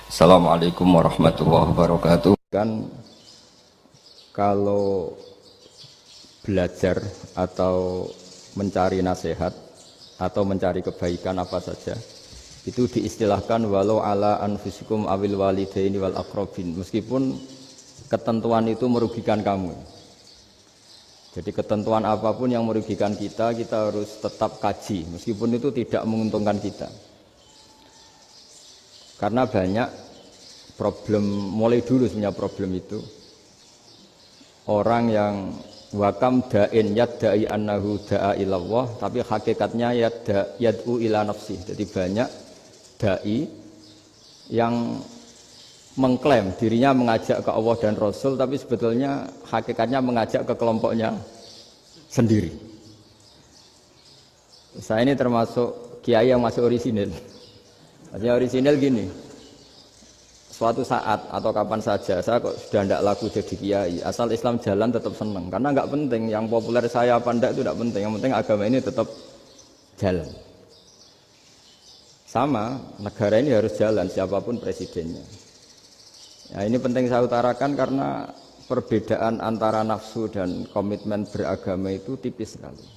Assalamualaikum warahmatullahi wabarakatuh. Kan kalau belajar atau mencari nasihat atau mencari kebaikan apa saja itu diistilahkan walau ala anfusikum awil walidaini wal aqrabin, meskipun ketentuan itu merugikan kamu. Jadi ketentuan apapun yang merugikan kita harus tetap kaji meskipun itu tidak menguntungkan kita. Karena banyak problem, mulai dulu sebenarnya problem itu orang yang wakam da'in yadda'i annahu da'a ilallah tapi hakikatnya yad'u ila nafsih. Jadi banyak da'i yang mengklaim dirinya mengajak ke Allah dan Rasul tapi sebetulnya hakikatnya mengajak ke kelompoknya sendiri. Saya ini termasuk kiai yang masih orisinil. Artinya orisinil gini, suatu saat atau kapan saja saya kok sudah tidak laku jadi kiai, asal Islam jalan tetap senang, karena nggak penting yang populer saya apa enggak itu tidak penting, yang penting agama ini tetap jalan. Sama negara ini harus jalan siapapun presidennya. Nah, ini penting saya utarakan karena perbedaan antara nafsu dan komitmen beragama itu tipis sekali.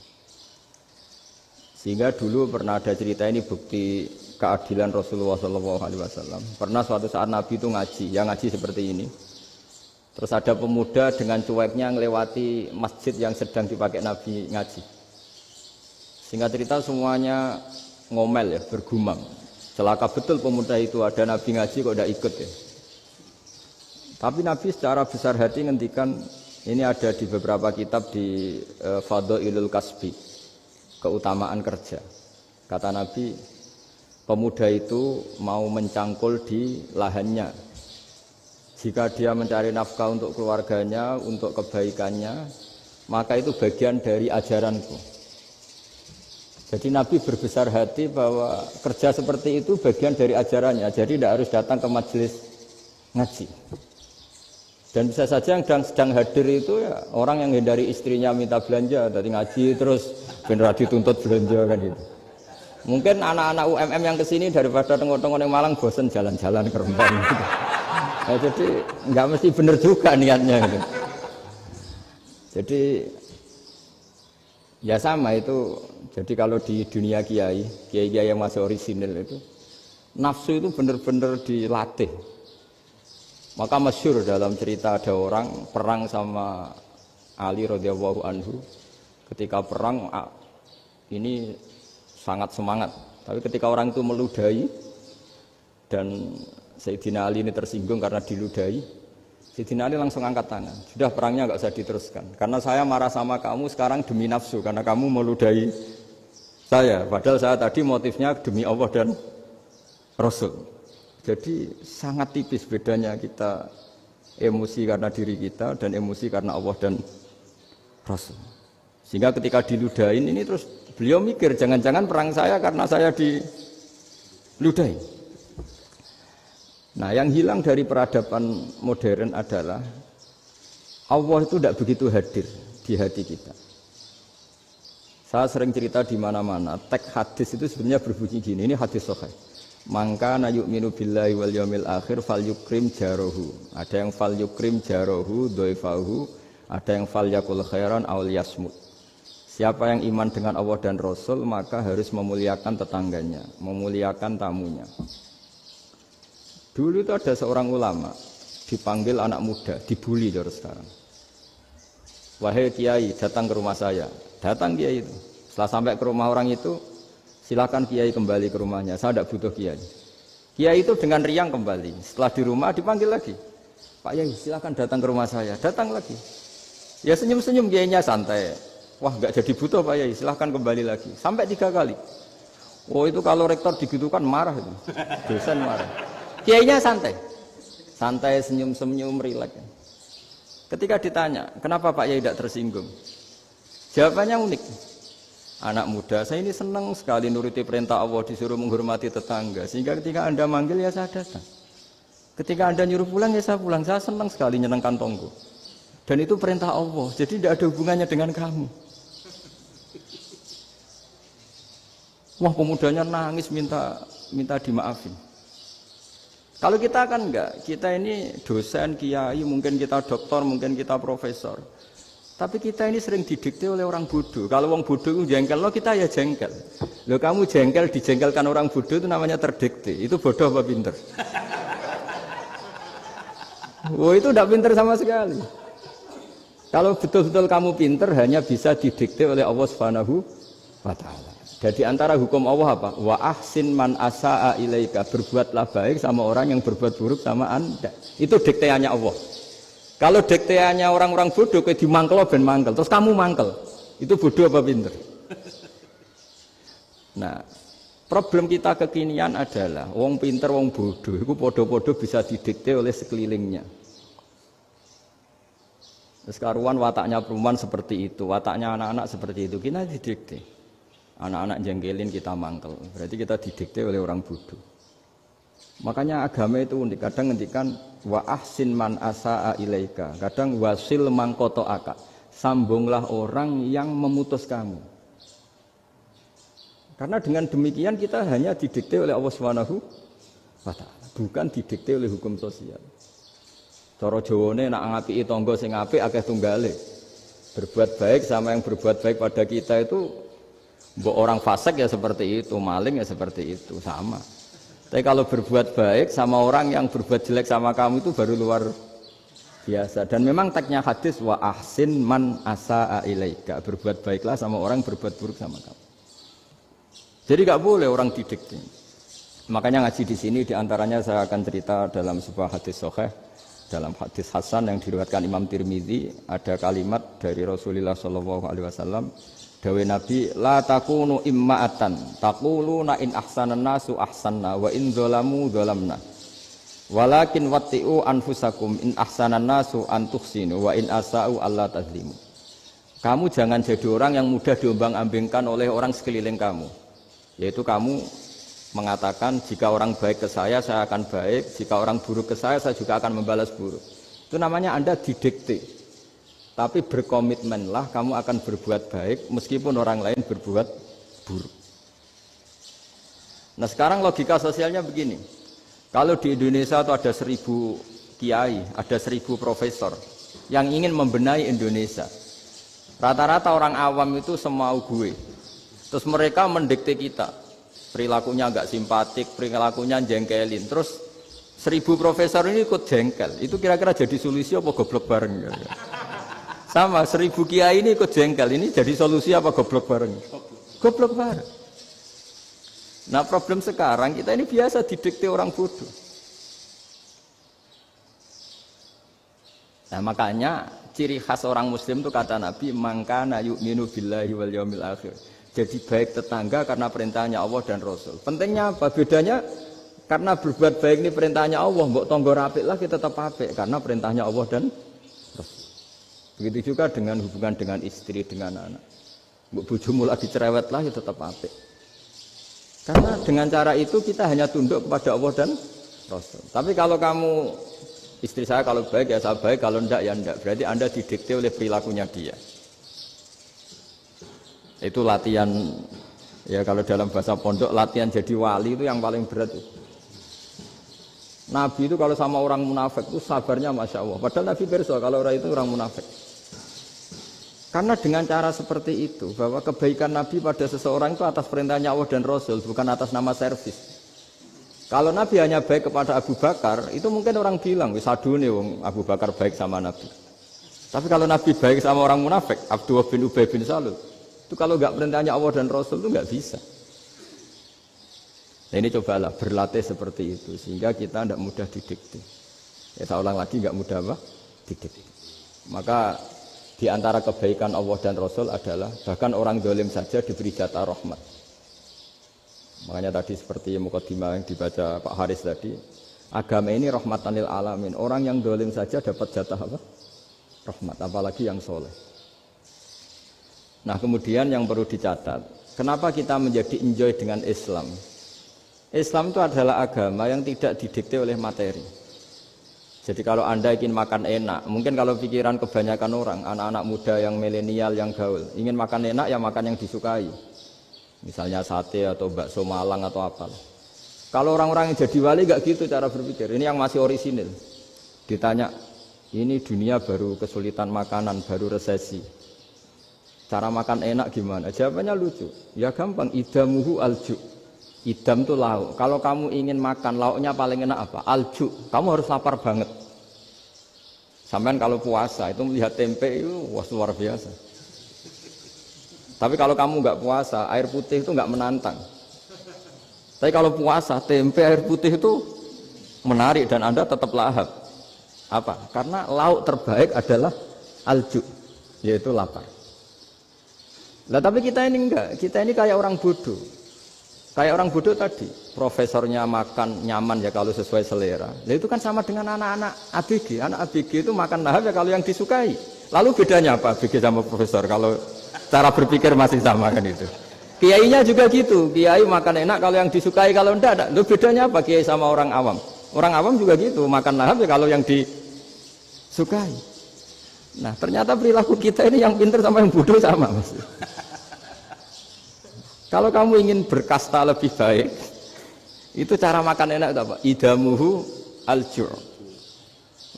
Sehingga dulu pernah ada cerita, ini bukti keadilan Rasulullah SAW. Pernah suatu saat Nabi itu ngaji, yang ngaji seperti ini. Terus ada pemuda dengan cueknya ngelewati masjid yang sedang dipakai Nabi ngaji. Singkat cerita semuanya ngomel ya, bergumam. Celaka betul pemuda itu, ada Nabi ngaji kok tidak ikut ya. Tapi Nabi secara besar hati ngendikan, ini ada di beberapa kitab di Fadhailul Kasbi, keutamaan kerja. Kata Nabi, pemuda itu mau mencangkul di lahannya. Jika dia mencari nafkah untuk keluarganya, untuk kebaikannya, maka itu bagian dari ajaranku. Jadi Nabi berbesar hati bahwa kerja seperti itu bagian dari ajarannya. Jadi tidak harus datang ke majelis ngaji. Dan bisa saja yang sedang hadir itu ya orang yang hindari istrinya minta belanja, dari ngaji terus benar dituntut belanja kan gitu. Mungkin anak-anak UMM yang kesini daripada tengok-tengok yang Malang bosen jalan-jalan ke Rembang gitu. Nah, jadi nggak mesti benar juga niatnya gitu. Jadi ya sama itu. Jadi kalau di dunia kiai yang masih orisinil itu nafsu itu benar-benar dilatih. Maka masyhur dalam cerita ada orang perang sama Ali radhiyallahu anhu. Ketika perang ini sangat semangat, tapi ketika orang itu meludahi dan Sayyidina Ali ini tersinggung karena diludahi, Sayyidina Ali langsung angkat tangan, sudah perangnya nggak usah diteruskan karena saya marah sama kamu sekarang demi nafsu karena kamu meludahi saya, padahal saya tadi motifnya demi Allah dan Rasul. Jadi sangat tipis bedanya kita emosi karena diri kita dan emosi karena Allah dan Rasul. Sehingga ketika diludahin ini terus beliau mikir, jangan-jangan perang saya karena saya diludahi. Nah, yang hilang dari peradaban modern adalah Allah itu tidak begitu hadir di hati kita. Saya sering cerita di mana-mana, teks hadis itu sebenarnya berbunyi gini, ini hadis sahih. Mangka na yu'minu billahi wal yaumil akhir fal yukrim jarohu. Ada yang fal yukrim jarohu doifahu, ada yang fal yakul khairan aw liyasmut. Siapa yang iman dengan Allah dan Rasul maka harus memuliakan tetangganya, memuliakan tamunya. Dulu itu ada seorang ulama dipanggil anak muda, dibully terus sekarang. Wahai kiai, datang ke rumah saya. Datang kiai itu. Setelah sampai ke rumah orang itu, silakan kiai kembali ke rumahnya. Saya tidak butuh kiai. Kiai itu dengan riang kembali. Setelah di rumah dipanggil lagi. Pak Yai, silakan datang ke rumah saya. Datang lagi. Ya senyum-senyum kiainya santai. Wah, nggak jadi butuh Pak Yai. Silakan kembali lagi. Sampai 3 kali. Oh itu kalau rektor digitukan marah itu. Dosen marah. Kiainya santai. Santai, senyum-senyum, rileks. Ketika ditanya, kenapa Pak Yai tidak tersinggung? Jawabannya unik. Anak muda, saya ini senang sekali nuruti perintah Allah, disuruh menghormati tetangga. Sehingga ketika Anda manggil ya saya datang. Ketika Anda nyuruh pulang ya saya pulang. Saya senang sekali nyenangkan tonggo. Dan itu perintah Allah, jadi tidak ada hubungannya dengan kamu. Wah, pemudanya nangis minta dimaafin. Kalau kita kan enggak, kita ini dosen, kiai, mungkin kita doktor, mungkin kita profesor. Tapi kita ini sering didikte oleh orang bodoh. Kalau orang bodoh itu jengkel, lo kita ya jengkel. Lo kamu jengkel, dijengkelkan orang bodoh itu namanya terdikte. Itu bodoh apa pinter? Oh itu tidak pinter sama sekali. Kalau betul-betul kamu pinter, hanya bisa didikte oleh Allah Subhanahu wa Ta'ala. Jadi antara hukum Allah apa? Wa ahsin man asa'a ilaika, berbuatlah baik sama orang yang berbuat buruk sama Anda. Itu dikteannya Allah. Kalau dikteannya orang-orang bodoh kayak dimangkel ben mangkel, terus kamu mangkel. Itu bodoh apa pinter? Nah, problem kita kekinian adalah wong pinter wong bodoh itu podo-podo bisa didikte oleh sekelilingnya. Terus karuan wataknya perempuan seperti itu, wataknya anak-anak seperti itu, kita didikte. Anak-anak jengkelin kita mangkel, berarti kita didikte oleh orang bodoh. Makanya agama itu unik, kadang ngendikan wa ahsin man asa'a ilaika, kadang wasil man qata'aka, sambunglah orang yang memutus kamu. Karena dengan demikian kita hanya didikte oleh Allah Subhanahu wa Ta'ala, bukan didikte oleh hukum sosial. Cara Jawane nak ngapiki tangga sing apik akeh tunggale. Berbuat baik sama yang berbuat baik pada kita itu mbok orang fasik ya seperti itu, maling ya seperti itu, sama. Tapi kalau berbuat baik sama orang yang berbuat jelek sama kamu itu baru luar biasa. Dan memang teksnya hadis wa ahsin man asa'a ilaika, berbuat baiklah sama orang berbuat buruk sama kamu. Jadi enggak boleh orang didikte. Makanya ngaji di sini diantaranya saya akan cerita dalam sebuah hadis sahih, dalam hadis hasan yang diriwayatkan Imam Tirmizi, ada kalimat dari Rasulullah SAW. Dawe Nabi, la takunu imma'atan, taquluna in ahsanan nasu ahsanna, wa in zolamu zolamna. Walakin watti'u anfusakum in ahsanan nasu antuhsinu, wa in asa'u alla tazlimu. Kamu jangan jadi orang yang mudah diombang-ambingkan oleh orang sekeliling kamu. Yaitu kamu mengatakan, jika orang baik ke saya akan baik, jika orang buruk ke saya juga akan membalas buruk. Itu namanya Anda didikte. Tapi berkomitmenlah kamu akan berbuat baik meskipun orang lain berbuat buruk. Nah sekarang logika sosialnya begini. Kalau di Indonesia itu ada 1000 kiai, ada 1000 profesor yang ingin membenahi Indonesia. Rata-rata orang awam itu semau gue. Terus mereka mendikte kita. Perilakunya enggak simpatik, perilakunya jengkelin. Terus 1000 profesor ini ikut jengkel. Itu kira-kira jadi solusi apa goblok bareng? Sama 1000 kiai ini ikut jengkel, ini jadi solusi apa goblok bareng? Goblok bareng. Nah problem sekarang kita ini biasa didikte orang bodoh. Nah makanya ciri khas orang muslim itu kata Nabi, mangkana yu'minu billahi wal yaumil akhir. Jadi baik tetangga karena perintahnya Allah dan Rasul. Pentingnya apa? Bedanya karena berbuat baik ini perintahnya Allah, mbok tangga apik lah kita tetap apik karena perintahnya Allah dan Rasul. Begitu juga dengan hubungan dengan istri, dengan anak. Bojomu lagi cerewet lah, ya tetap apik. Karena dengan cara itu kita hanya tunduk kepada Allah dan Rasul. Tapi kalau kamu, istri saya kalau baik ya saya baik, kalau enggak ya enggak. Berarti Anda didikte oleh perilakunya dia. Itu latihan, ya kalau dalam bahasa pondok, latihan jadi wali itu yang paling berat. Nabi itu kalau sama orang munafik itu sabarnya Masya Allah. Padahal Nabi berso kalau orang itu orang munafik. Karena dengan cara seperti itu, bahwa kebaikan Nabi pada seseorang itu atas perintahnya Allah dan Rasul, bukan atas nama servis. Kalau Nabi hanya baik kepada Abu Bakar, itu mungkin orang bilang, wis adune wong Abu Bakar baik sama Nabi. Tapi kalau Nabi baik sama orang munafik, Abdullah bin Ubay bin Salul, itu kalau enggak perintahnya Allah dan Rasul itu enggak bisa. Nah ini cobalah berlatih seperti itu, sehingga kita tidak mudah didikte. Ya saya ulang lagi, enggak mudah apa? Didikte. Maka di antara kebaikan Allah dan Rasul adalah bahkan orang dolim saja diberi jatah rahmat. Makanya tadi seperti mukadimah yang dibaca Pak Haris tadi, agama ini rahmatan lil alamin. Orang yang dolim saja dapat jatah apa? Rahmat, apalagi yang soleh. Nah kemudian yang perlu dicatat, kenapa kita menjadi enjoy dengan Islam? Islam itu adalah agama yang tidak didikte oleh materi. Jadi kalau Anda ingin makan enak, mungkin kalau pikiran kebanyakan orang, anak-anak muda yang milenial, yang gaul, ingin makan enak ya makan yang disukai. Misalnya sate atau bakso Malang atau apa. Kalau orang-orang yang jadi wali gak gitu cara berpikir. Ini yang masih orisinil. Ditanya, ini dunia baru kesulitan makanan, baru resesi. Cara makan enak gimana? Jawabannya lucu. Ya gampang, idamuhu alju. Idam itu lauk. Kalau kamu ingin makan lauknya paling enak apa? Alju. Kamu harus lapar banget. Sampai kalau puasa itu melihat tempe itu wah luar biasa. Tapi kalau kamu nggak puasa, air putih itu nggak menantang. Tapi kalau puasa, tempe air putih itu menarik dan Anda tetap lahap. Apa? Karena lauk terbaik adalah alju, yaitu lapar. Nah tapi kita ini enggak, kita ini kayak orang bodoh. Kayak orang bodoh tadi, profesornya makan nyaman ya kalau sesuai selera. Nah itu kan sama dengan anak-anak ABG. Anak ABG itu makan lahap ya kalau yang disukai. Lalu bedanya apa ABG sama profesor? Kalau cara berpikir masih sama kan itu. Kiainya juga gitu, kiai makan enak kalau yang disukai, kalau enggak. Lalu bedanya apa kiai sama orang awam? Orang awam juga gitu, makan lahap ya kalau yang disukai. Nah ternyata perilaku kita ini yang pintar sama yang bodoh sama mas. Kalau kamu ingin berkasta lebih baik, itu cara makan enak itu apa? Idamuhu al-jur.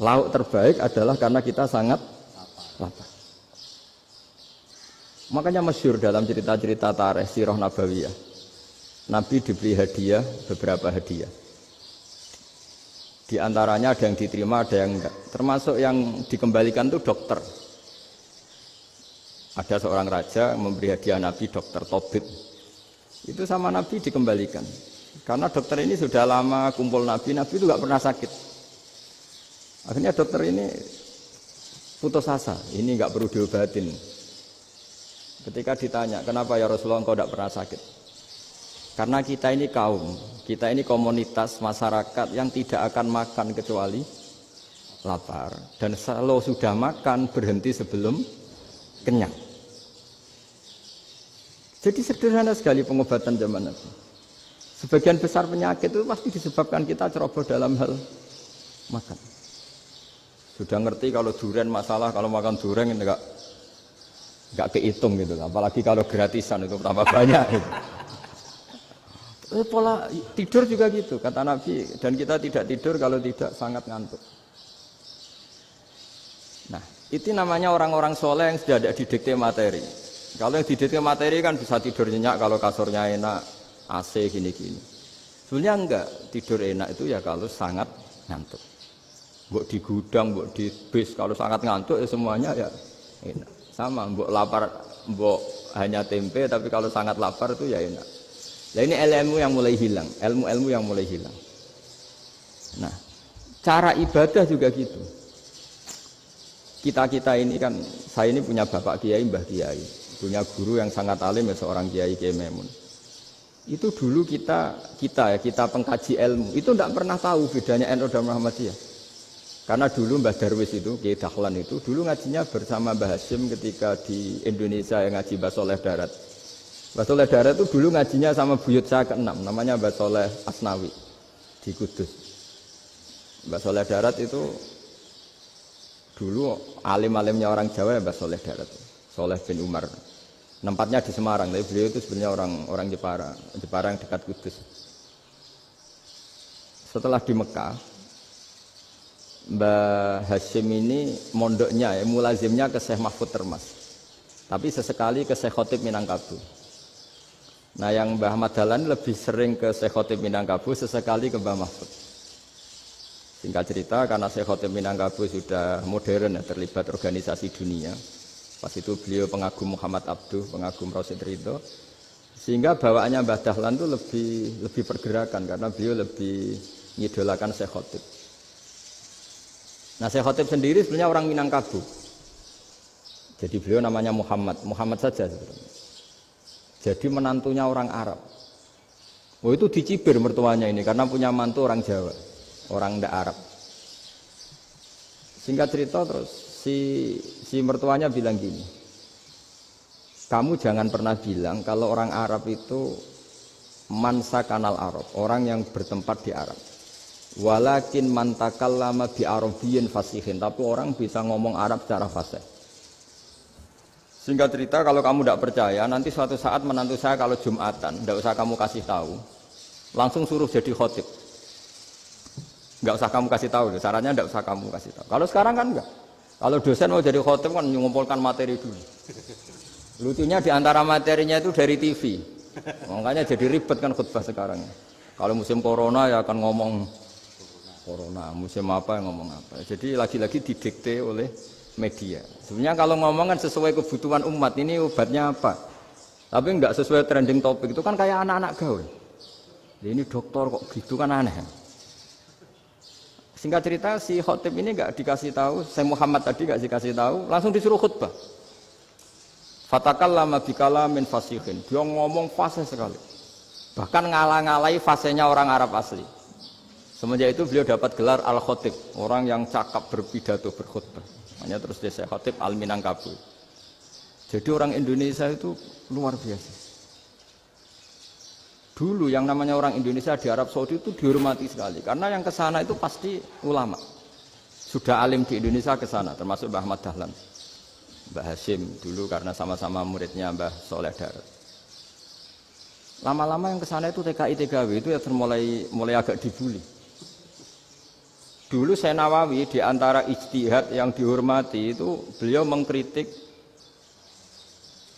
Lauk terbaik adalah karena kita sangat lapar. Makanya masyhur dalam cerita-cerita tarikh sirah nabawiyah. Nabi diberi hadiah, beberapa hadiah. Di antaranya ada yang diterima, ada yang enggak. Termasuk yang dikembalikan itu dokter. Ada seorang raja memberi hadiah Nabi dokter Tobit. Itu sama Nabi dikembalikan. Karena dokter ini sudah lama kumpul Nabi itu nggak pernah sakit. Akhirnya dokter ini putus asa, ini nggak perlu diobatin. Ketika ditanya, kenapa ya Rasulullah engkau tidak pernah sakit? Karena kita ini kaum, kita ini komunitas masyarakat yang tidak akan makan kecuali lapar. Dan kalau sudah makan berhenti sebelum kenyang. Jadi sederhana sekali pengobatan zaman Nabi. Sebagian besar penyakit itu pasti disebabkan kita ceroboh dalam hal makan. Sudah ngerti kalau durian masalah, kalau makan durian enggak kehitung gitu. Apalagi kalau gratisan itu tambah banyak gitu. Pola tidur juga gitu kata Nabi, dan kita tidak tidur kalau tidak sangat ngantuk. Nah, itu namanya orang-orang soleh yang sudah ada didikte materi. Kalau yang didikte materi kan bisa tidur nyenyak kalau kasurnya enak, AC gini-gini. Sebenarnya enggak, tidur enak itu ya kalau sangat ngantuk. Mbok di gudang, mbok di bis, kalau sangat ngantuk ya semuanya ya enak. Sama, mbok lapar, mbok hanya tempe, tapi kalau sangat lapar itu ya enak. Nah ini ilmu yang mulai hilang, ilmu-ilmu yang mulai hilang. Nah, cara ibadah juga gitu. Kita ini kan, saya ini punya bapak kiai, mbah kiai. Punya guru yang sangat alim ya seorang Kiai Maimun. Itu dulu kita pengkaji ilmu itu tidak pernah tahu bedanya NU dan Muhammadiyah. Karena dulu Mbah Darwis itu Kiai Dahlan itu dulu ngajinya bersama Mbah Hasyim ketika di Indonesia yang ngaji Mbah Soleh Darat. Mbah Soleh Darat itu dulu ngajinya sama buyut saya ke-6 namanya Mbah Soleh Asnawi di Kudus. Mbah Soleh Darat itu dulu alim-alimnya orang Jawa ya Mbah Soleh Darat, Soleh bin Umar. Tempatnya di Semarang, tapi beliau itu sebenarnya orang Jepara yang dekat Kudus. Setelah di Mekah, Mbah Hasyim ini mondoknya, mulazimnya ke Syekh Mahfud Termas. Tapi sesekali ke Syekh Khotib Minangkabau. Nah yang Mbah Ahmad Dahlan lebih sering ke Syekh Khotib Minangkabau, sesekali ke Mbah Mahfud. Singkat cerita, karena Syekh Khotib Minangkabau sudah modern, ya, terlibat organisasi dunia. Pas itu beliau pengagum Muhammad Abduh, pengagum Rasid Ridho, sehingga bawaannya Mbah Dahlan itu lebih pergerakan karena beliau lebih mengidolakan Syekh Khotib. Nah Syekh Khotib sendiri sebenarnya orang Minangkabau, jadi beliau namanya Muhammad saja sebenarnya. Jadi menantunya orang Arab. Oh itu dicibir mertuanya ini karena punya mantu orang Jawa, orang ndak Arab. Singkat cerita terus si mertuanya bilang gini, kamu jangan pernah bilang kalau orang Arab itu mansa kanal Arab, orang yang bertempat di Arab. Walakin man takallama bi arabiyyin fasihin, tapi orang bisa ngomong Arab secara fasih. Singkat cerita, kalau kamu tidak percaya, nanti suatu saat menantu saya kalau Jumatan, tidak usah kamu kasih tahu. langsung suruh jadi khotib. Enggak usah kamu kasih tahu, sarannya enggak usah kamu kasih tahu. Kalau sekarang kan enggak. Kalau dosen mau jadi khotib kan mengumpulkan materi dulu. Lucunya di antara materinya itu dari TV. Makanya jadi ribet kan khutbah sekarang. Kalau musim corona ya akan ngomong corona, musim apa yang ngomong apa. Jadi lagi-lagi didikte oleh media. Sebenarnya kalau ngomong kan sesuai kebutuhan umat, ini obatnya apa. Tapi enggak sesuai trending topik, itu kan kayak anak-anak gaul. Ini dokter kok gitu kan aneh. Singkat cerita si khotib ini enggak dikasih tahu, saya Muhammad tadi enggak dikasih tahu, langsung disuruh khutbah. Fatakallama bikalamin fasihin. Dia ngomong fasih sekali. Bahkan ngalah-ngalahi fasihnya orang Arab asli. Semenjak itu beliau dapat gelar Al-Khotib, orang yang cakap berpidato berkhutbah. Makanya terus dia khotib Al-Minangkabau. Jadi orang Indonesia itu luar biasa. Dulu yang namanya orang Indonesia di Arab Saudi itu dihormati sekali. Karena yang ke sana itu pasti ulama. Sudah alim di Indonesia ke sana, termasuk Mbah Ahmad Dahlan. Mbah Hasyim dulu karena sama-sama muridnya Mbah Soleh Darat. Lama-lama yang kesana itu TKI TKW itu ya mulai agak dibully. Dulu Syekh Nawawi di antara ijtihad yang dihormati itu beliau mengkritik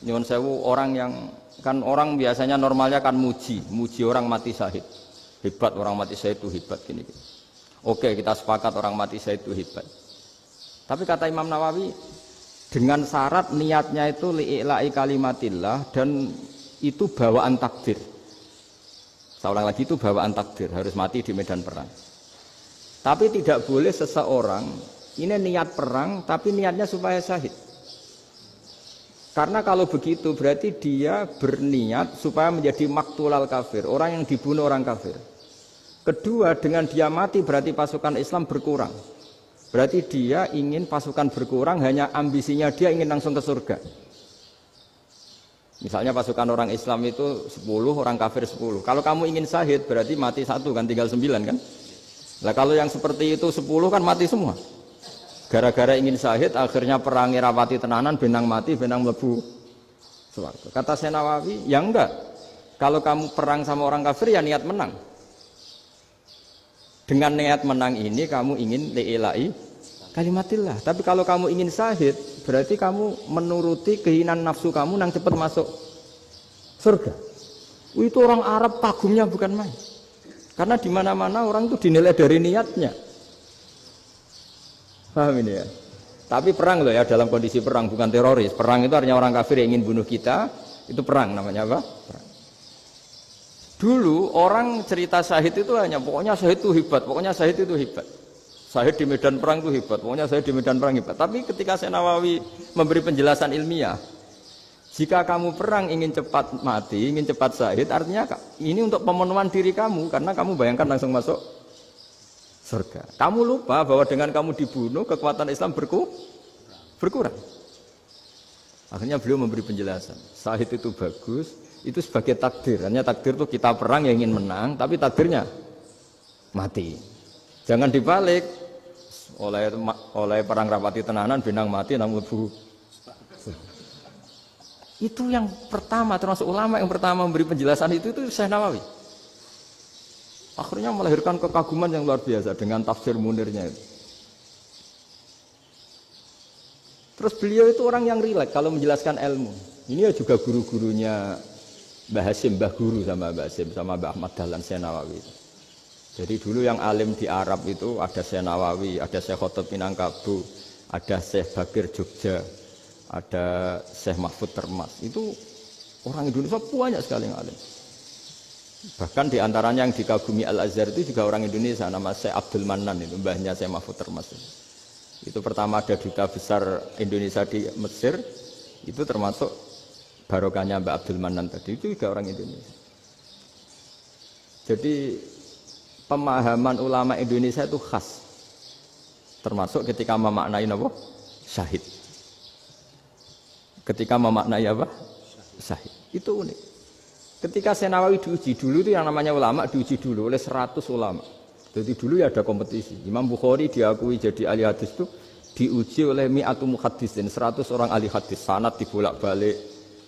nyuwun sewu orang yang kan orang biasanya normalnya kan muji orang mati syahid. Hebat orang mati syahid itu hebat gini. Oke, kita sepakat orang mati syahid itu hebat. Tapi kata Imam Nawawi dengan syarat niatnya itu li'ila'i kalimatillah dan itu bawaan takdir. Saya ulang lagi, itu bawaan takdir, harus mati di medan perang. Tapi tidak boleh seseorang ini niat perang tapi niatnya supaya syahid. Karena kalau begitu berarti dia berniat supaya menjadi maktulal kafir, orang yang dibunuh orang kafir. Kedua, dengan dia mati berarti pasukan Islam berkurang. Berarti dia ingin pasukan berkurang, hanya ambisinya dia ingin langsung ke surga. Misalnya pasukan orang Islam itu 10, orang kafir 10. Kalau kamu ingin syahid berarti mati 1 kan, tinggal 9 kan. Nah kalau yang seperti itu 10 kan mati semua. Gara-gara ingin syahid akhirnya perang rapati tenanan, benang mati, benang mlebu swarga. Kata Syekh Nawawi, ya enggak. Kalau kamu perang sama orang kafir ya niat menang. Dengan niat menang ini kamu ingin li'ila'i kalimatillah. Tapi kalau kamu ingin syahid, berarti kamu menuruti keinginan nafsu kamu yang cepat masuk surga. Itu orang Arab kagumnya bukan main. Karena di mana-mana orang itu dinilai dari niatnya. Paham ini ya? Tapi perang loh ya, dalam kondisi perang, bukan teroris. Perang itu artinya orang kafir yang ingin bunuh kita, itu perang namanya apa? Perang. Dulu orang cerita syahid itu hanya pokoknya syahid itu hebat, pokoknya syahid itu hebat. Syahid di medan perang itu hebat, pokoknya syahid di medan perang hebat. Tapi ketika Syekh Nawawi memberi penjelasan ilmiah, jika kamu perang ingin cepat mati, ingin cepat syahid, artinya ini untuk pemenuhan diri kamu, karena kamu bayangkan langsung masuk surga. Kamu lupa bahwa dengan kamu dibunuh, kekuatan Islam berkurang. Akhirnya beliau memberi penjelasan, syahid itu bagus, itu sebagai takdir. Hanya takdir itu kita perang yang ingin menang, tapi takdirnya mati. Jangan dibalik oleh perang rapati tenanan, benang mati namun bu. Itu yang pertama, termasuk ulama yang pertama memberi penjelasan itu Syekh Nawawi. Akhirnya melahirkan kekaguman yang luar biasa dengan tafsir Munirnya itu. Terus beliau itu orang yang rileks kalau menjelaskan ilmu. Ini ya juga guru-gurunya Mbah Hasyim, Mbah Guru sama Mbah Hasyim, sama Mbah Ahmad Dahlan Syekh Nawawi. Jadi dulu yang alim di Arab itu ada Syekh Nawawi, ada Syekh Khotib Minangkabau, ada Syekh Bakir Jogja, ada Syekh Mahfud Termas. Itu orang Indonesia banyak sekali yang alim. Bahkan di antaranya yang dikagumi Al-Azhar itu juga orang Indonesia, nama Syekh Abdul Manan, itu mbahnya Syekh Mahfud Termas. Itu pertama ada duta besar Indonesia di Mesir, itu termasuk barokahnya Mbak Abdul Manan tadi, itu juga orang Indonesia. Jadi pemahaman ulama Indonesia itu khas, termasuk ketika memaknai apa? Syahid. Ketika memaknai apa? Syahid. Itu unik. Ketika Syekh Nawawi diuji dulu itu yang namanya ulama diuji dulu oleh 100 ulama. Jadi dulu ya ada kompetisi. Imam Bukhari diakui jadi ahli hadis itu diuji oleh mi'atu muhaddisin, 100 orang ahli hadis, sanad dibolak-balik,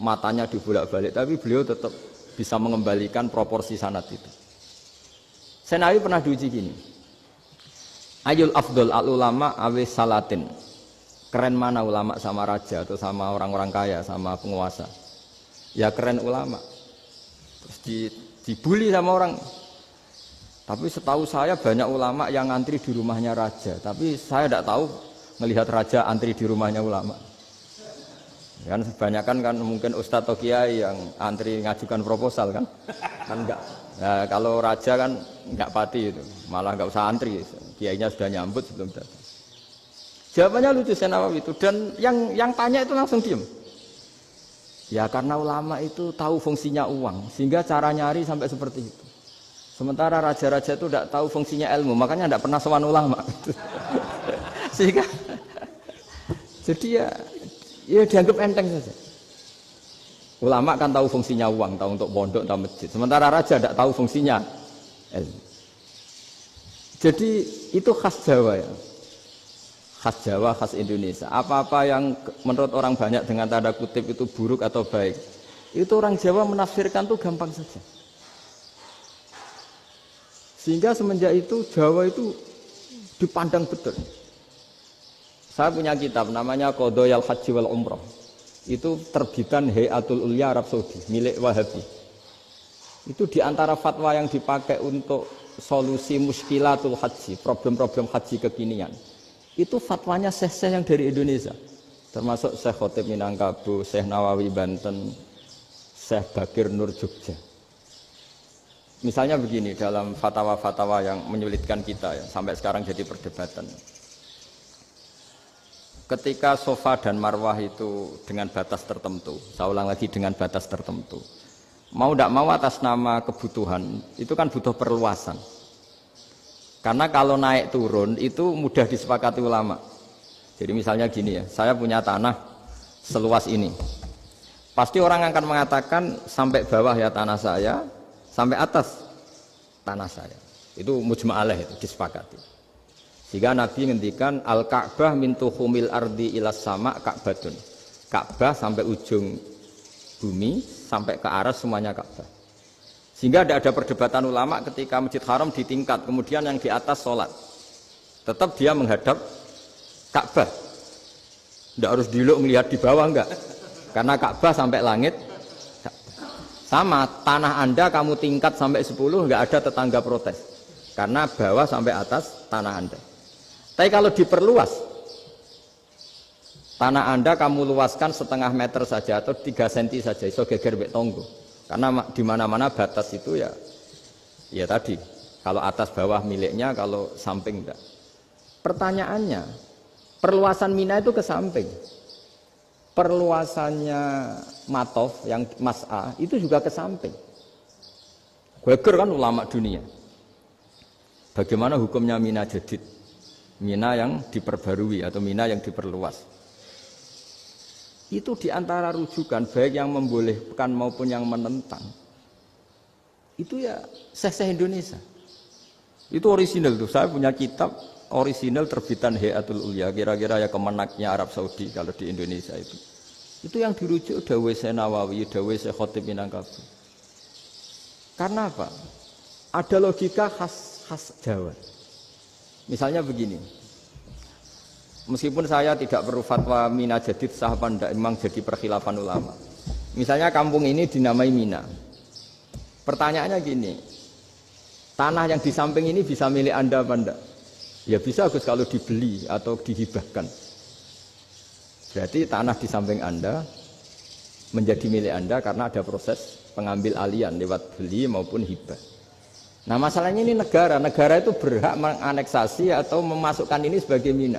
matanya dibolak-balik, tapi beliau tetap bisa mengembalikan proporsi sanad itu. Senawi pernah diuji gini. Ayul afdol al ulama awis salatin. Keren mana ulama sama raja atau sama orang-orang kaya sama penguasa? Ya keren ulama. Terus dibully sama orang. Tapi setahu saya banyak ulama yang antri di rumahnya raja. Tapi saya tidak tahu melihat raja antri di rumahnya ulama. Kan kebanyakan kan mungkin ustadz atau kiai yang antri ngajukan proposal kan enggak. Nah, kalau raja kan enggak pati itu, malah enggak usah antri, kiainya sudah nyambut sebelum datang. Jawabannya lucu Senawawi itu, dan yang tanya itu langsung diem. Ya karena ulama itu tahu fungsinya uang, sehingga cara nyari sampai seperti itu. Sementara raja-raja itu tidak tahu fungsinya ilmu, makanya tidak pernah sowan ulama. Sehingga jadi ya dianggap enteng saja. Ulama kan tahu fungsinya uang, tahu untuk pondok, tahu masjid. Sementara raja tidak tahu fungsinya ilmu. Jadi itu khas Jawa ya. Khas Jawa, khas Indonesia. Apa-apa yang menurut orang banyak dengan tanda kutip itu buruk atau baik, itu orang Jawa menafsirkan itu gampang saja. Sehingga semenjak itu Jawa itu dipandang betul. Saya punya kitab namanya Qadhayal Haji wal Umrah. Itu terbitan Hayatul Ulya Arab Saudi, milik Wahabi. Itu diantara fatwa yang dipakai untuk solusi muskilatul haji, problem-problem haji kekinian. Itu fatwanya syekh-syekh yang dari Indonesia. Termasuk Syekh Khotib Minangkabau, Syekh Nawawi Banten, Syekh Bakir Nur Jogja. Misalnya begini, dalam fatwa-fatwa yang menyulitkan kita ya, sampai sekarang jadi perdebatan. Ketika sofa dan marwah itu dengan batas tertentu, saya ulang lagi dengan batas tertentu. Mau tidak mau atas nama kebutuhan, itu kan butuh perluasan. Karena kalau naik turun itu mudah disepakati ulama. Jadi misalnya gini ya, saya punya tanah seluas ini. Pasti orang akan mengatakan sampai bawah ya tanah saya, sampai atas tanah saya. Itu mujma' alaih, itu disepakati. Sehingga Nabi ngendikan al-Ka'bah min tuhumil ardi ilas sama Ka'batun. Ka'bah sampai ujung bumi, sampai ke aras semuanya Ka'bah. Sehingga tidak ada perdebatan ulama ketika Masjid Haram ditingkat, kemudian yang di atas sholat. Tetap dia menghadap Ka'bah. Tidak harus diluk melihat di bawah, enggak. Karena Ka'bah sampai langit. Sama, tanah Anda kamu tingkat sampai 10, enggak ada tetangga protes. Karena bawah sampai atas tanah Anda. Tapi kalau diperluas, tanah Anda kamu luaskan setengah meter saja atau 3 cm saja, iso geger mek tonggo. Karena di mana-mana batas itu ya tadi, kalau atas bawah miliknya, kalau samping enggak. Pertanyaannya, perluasan Mina itu ke samping. Perluasannya Matof yang Mas'ah itu juga ke samping. Geger kan ulama dunia. Bagaimana hukumnya Mina Jadid? Mina yang diperbarui atau Mina yang diperluas. Itu diantara rujukan baik yang membolehkan maupun yang menentang. Itu ya syekh-syekh Indonesia. Itu orisinal tuh. Saya punya kitab orisinal terbitan Hayatul Ulya, kira-kira ya kemenaknya Arab Saudi kalau di Indonesia itu. Itu yang dirujuk dawuh Syekh Nawawi, dawuh Syekh Khotib Minangkabau. Karena apa? Ada logika khas Jawa. Misalnya begini, meskipun saya tidak perlu fatwa Mina Jadid sah apa enggak, memang jadi perkhilafan ulama. Misalnya kampung ini dinamai Mina. Pertanyaannya gini, tanah yang di samping ini bisa milik Anda apa enggak? Ya bisa Gus kalau dibeli atau dihibahkan. Berarti tanah di samping Anda menjadi milik Anda karena ada proses pengambil alian lewat beli maupun hibah. Nah masalahnya ini negara itu berhak menganeksasi atau memasukkan ini sebagai Mina.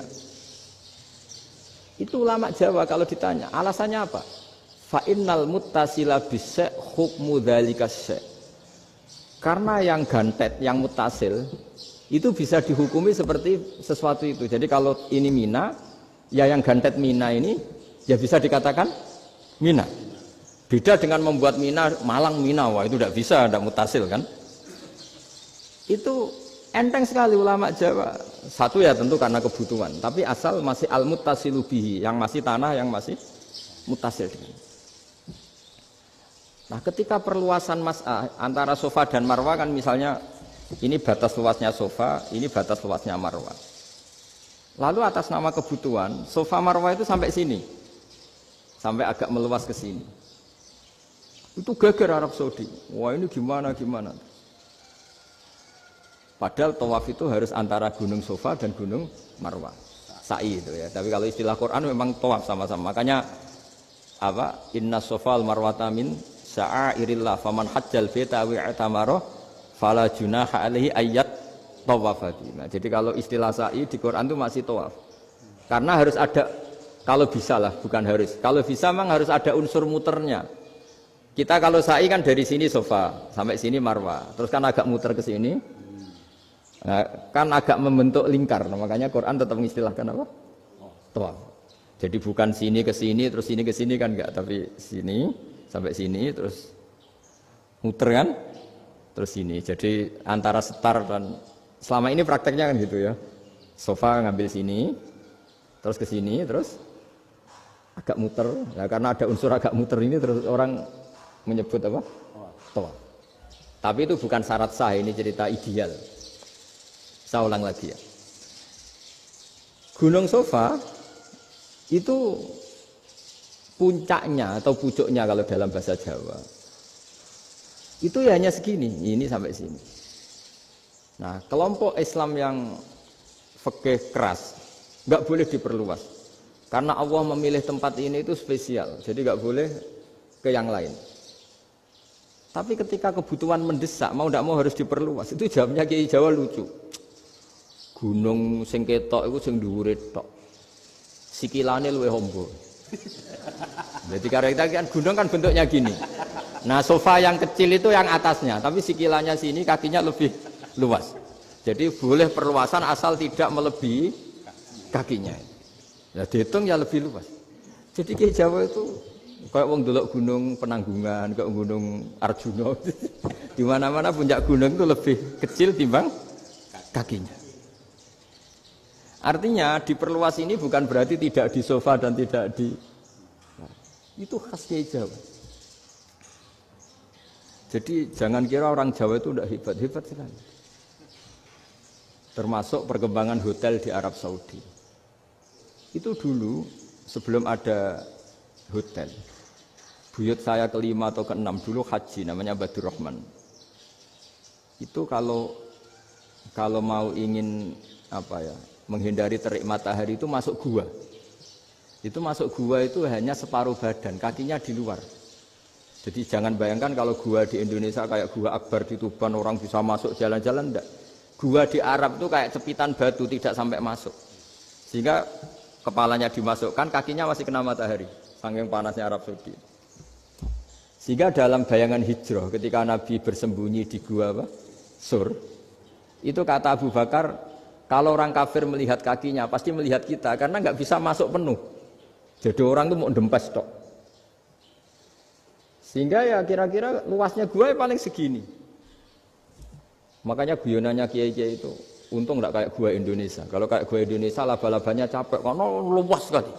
Itu ulama Jawa kalau ditanya, alasannya apa? Fa innal muttasila bis-syai' hukmu dzalika syai'. Karena yang gantet, yang mutasil itu bisa dihukumi seperti sesuatu itu. Jadi kalau ini Mina, ya yang gantet Mina ini ya bisa dikatakan Mina. Beda dengan membuat Mina Malang Mina, wah itu tidak bisa, tidak mutasil kan? Itu enteng sekali ulama Jawa. Satu ya tentu karena kebutuhan, tapi asal masih al-muttasilu bihi, yang masih tanah yang masih mutasil dengan. Nah, ketika perluasan Mas'ah antara Sofa dan Marwah kan misalnya Ini batas luasnya sofa, ini batas luasnya Marwah. Lalu atas nama kebutuhan, sofa Marwah itu sampai sini. Sampai agak meluas ke sini. Itu geger Arab Saudi. Wah ini gimana. Padahal tawaf itu harus antara gunung Sofa dan gunung Marwah. Sa'i itu ya. Tapi kalau istilah Quran memang tawaf sama-sama. Makanya apa? Inna Sofa al-Marwata min sya'airillah faman hajjal baita wa i'tamara fala junaha alaihi ayyat tawafati. Nah, jadi kalau istilah sa'i di Quran itu masih tawaf. Karena harus ada, kalau bisa lah, bukan harus. Kalau bisa memang harus ada unsur muternya. Kita kalau sa'i kan dari sini Sofa sampai sini Marwah. Terus kan agak muter ke sini. Nah, kan agak membentuk lingkar. Nah, makanya Quran tetap mengistilahkan apa? Tawaf. Jadi bukan sini ke sini terus sini ke sini kan enggak, tapi sini sampai sini terus muter kan? Terus sini. Jadi antara setar dan selama ini prakteknya kan gitu ya. Sofa ngambil sini, terus ke sini, terus agak muter. Nah, karena ada unsur agak muter ini terus orang menyebut apa? Tawaf. Tapi itu bukan syarat sah, ini cerita ideal. Saya ulang lagi ya. Gunung Sofa itu puncaknya atau pucuknya kalau dalam bahasa Jawa. Itu ya hanya segini, ini sampai sini. Nah, kelompok Islam yang fikih keras nggak boleh diperluas. Karena Allah memilih tempat ini itu spesial, jadi nggak boleh ke yang lain. Tapi ketika kebutuhan mendesak, mau tidak mau harus diperluas. Itu jawabnya Kiai Jawa lucu. Gunung sing ketok iku sing dhuwure tok. Sikilane luwih hombo. Jadi karena kita kan gunung kan bentuknya gini. Nah, sofa yang kecil itu yang atasnya, tapi sikilannya sini kakinya lebih luas. Jadi boleh perluasan asal tidak melebihi kakinya. Ya dihitung ya lebih luas. Jadi Kiai Jawa itu kayak wong delok gunung Penanggungan, kayak gunung Arjuna. Di mana-mana puncak gunung itu lebih kecil timbang kakinya. Artinya diperluas ini bukan berarti tidak di sofa dan tidak di... Nah, itu khas Kiai Jawa. Jadi jangan kira orang Jawa itu tidak hebat sekali. Termasuk perkembangan hotel di Arab Saudi. Itu dulu sebelum ada hotel. Buyut saya kelima atau keenam dulu haji, namanya Badur Rahman. Itu kalau mau ingin menghindari terik matahari itu masuk gua. Itu masuk gua itu hanya separuh badan, kakinya di luar. Jadi jangan bayangkan kalau gua di Indonesia kayak gua Akbar di Tuban orang bisa masuk jalan-jalan, enggak. Gua di Arab itu kayak cepitan batu, tidak sampai masuk. Sehingga kepalanya dimasukkan, kakinya masih kena matahari, saking panasnya Arab Saudi. Sehingga dalam bayangan hijrah ketika Nabi bersembunyi di gua Sur, itu kata Abu Bakar, kalau orang kafir melihat kakinya pasti melihat kita karena nggak bisa masuk penuh. Jadi orang itu mau dempes tok. Sehingga ya kira-kira luasnya gua paling segini. Makanya guyonannya kiai-kiai itu untung nggak kayak gua Indonesia. Kalau kayak gua Indonesia laba-labanya capek karena luas sekali.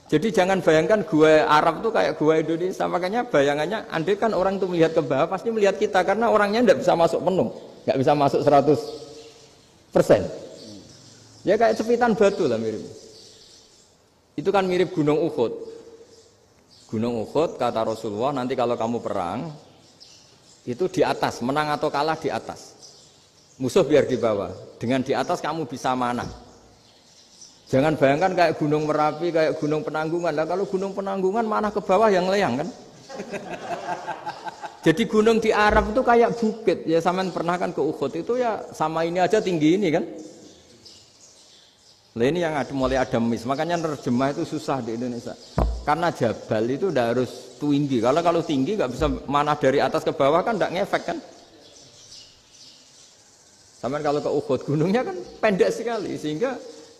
Jadi jangan bayangkan gua Arab tuh kayak gua Indonesia. Makanya bayangannya andai kan orang itu melihat ke bawah pasti melihat kita karena orangnya nggak bisa masuk penuh, nggak bisa masuk 100%. Ya kayak cepitan batu lah mirip. Itu kan mirip Gunung Uhud. Gunung Uhud kata Rasulullah nanti kalau kamu perang itu di atas, menang atau kalah di atas. Musuh biar di bawah. Dengan di atas kamu bisa manah. Jangan bayangkan kayak Gunung Merapi, kayak Gunung Penanggungan. Lah kalau Gunung Penanggungan manah ke bawah yang leyang kan. Jadi gunung di Arab itu kayak bukit. Ya sampean pernah kan ke Uhud itu ya sama ini aja tinggi ini kan. Lah ini yang mulai ada mis. Makanya nerjemah itu susah di Indonesia. Karena jabal itu udah harus tinggi. Kalau tinggi nggak bisa manah dari atas ke bawah kan nggak ngefek kan. Sampean kalau ke Uhud gunungnya kan pendek sekali sehingga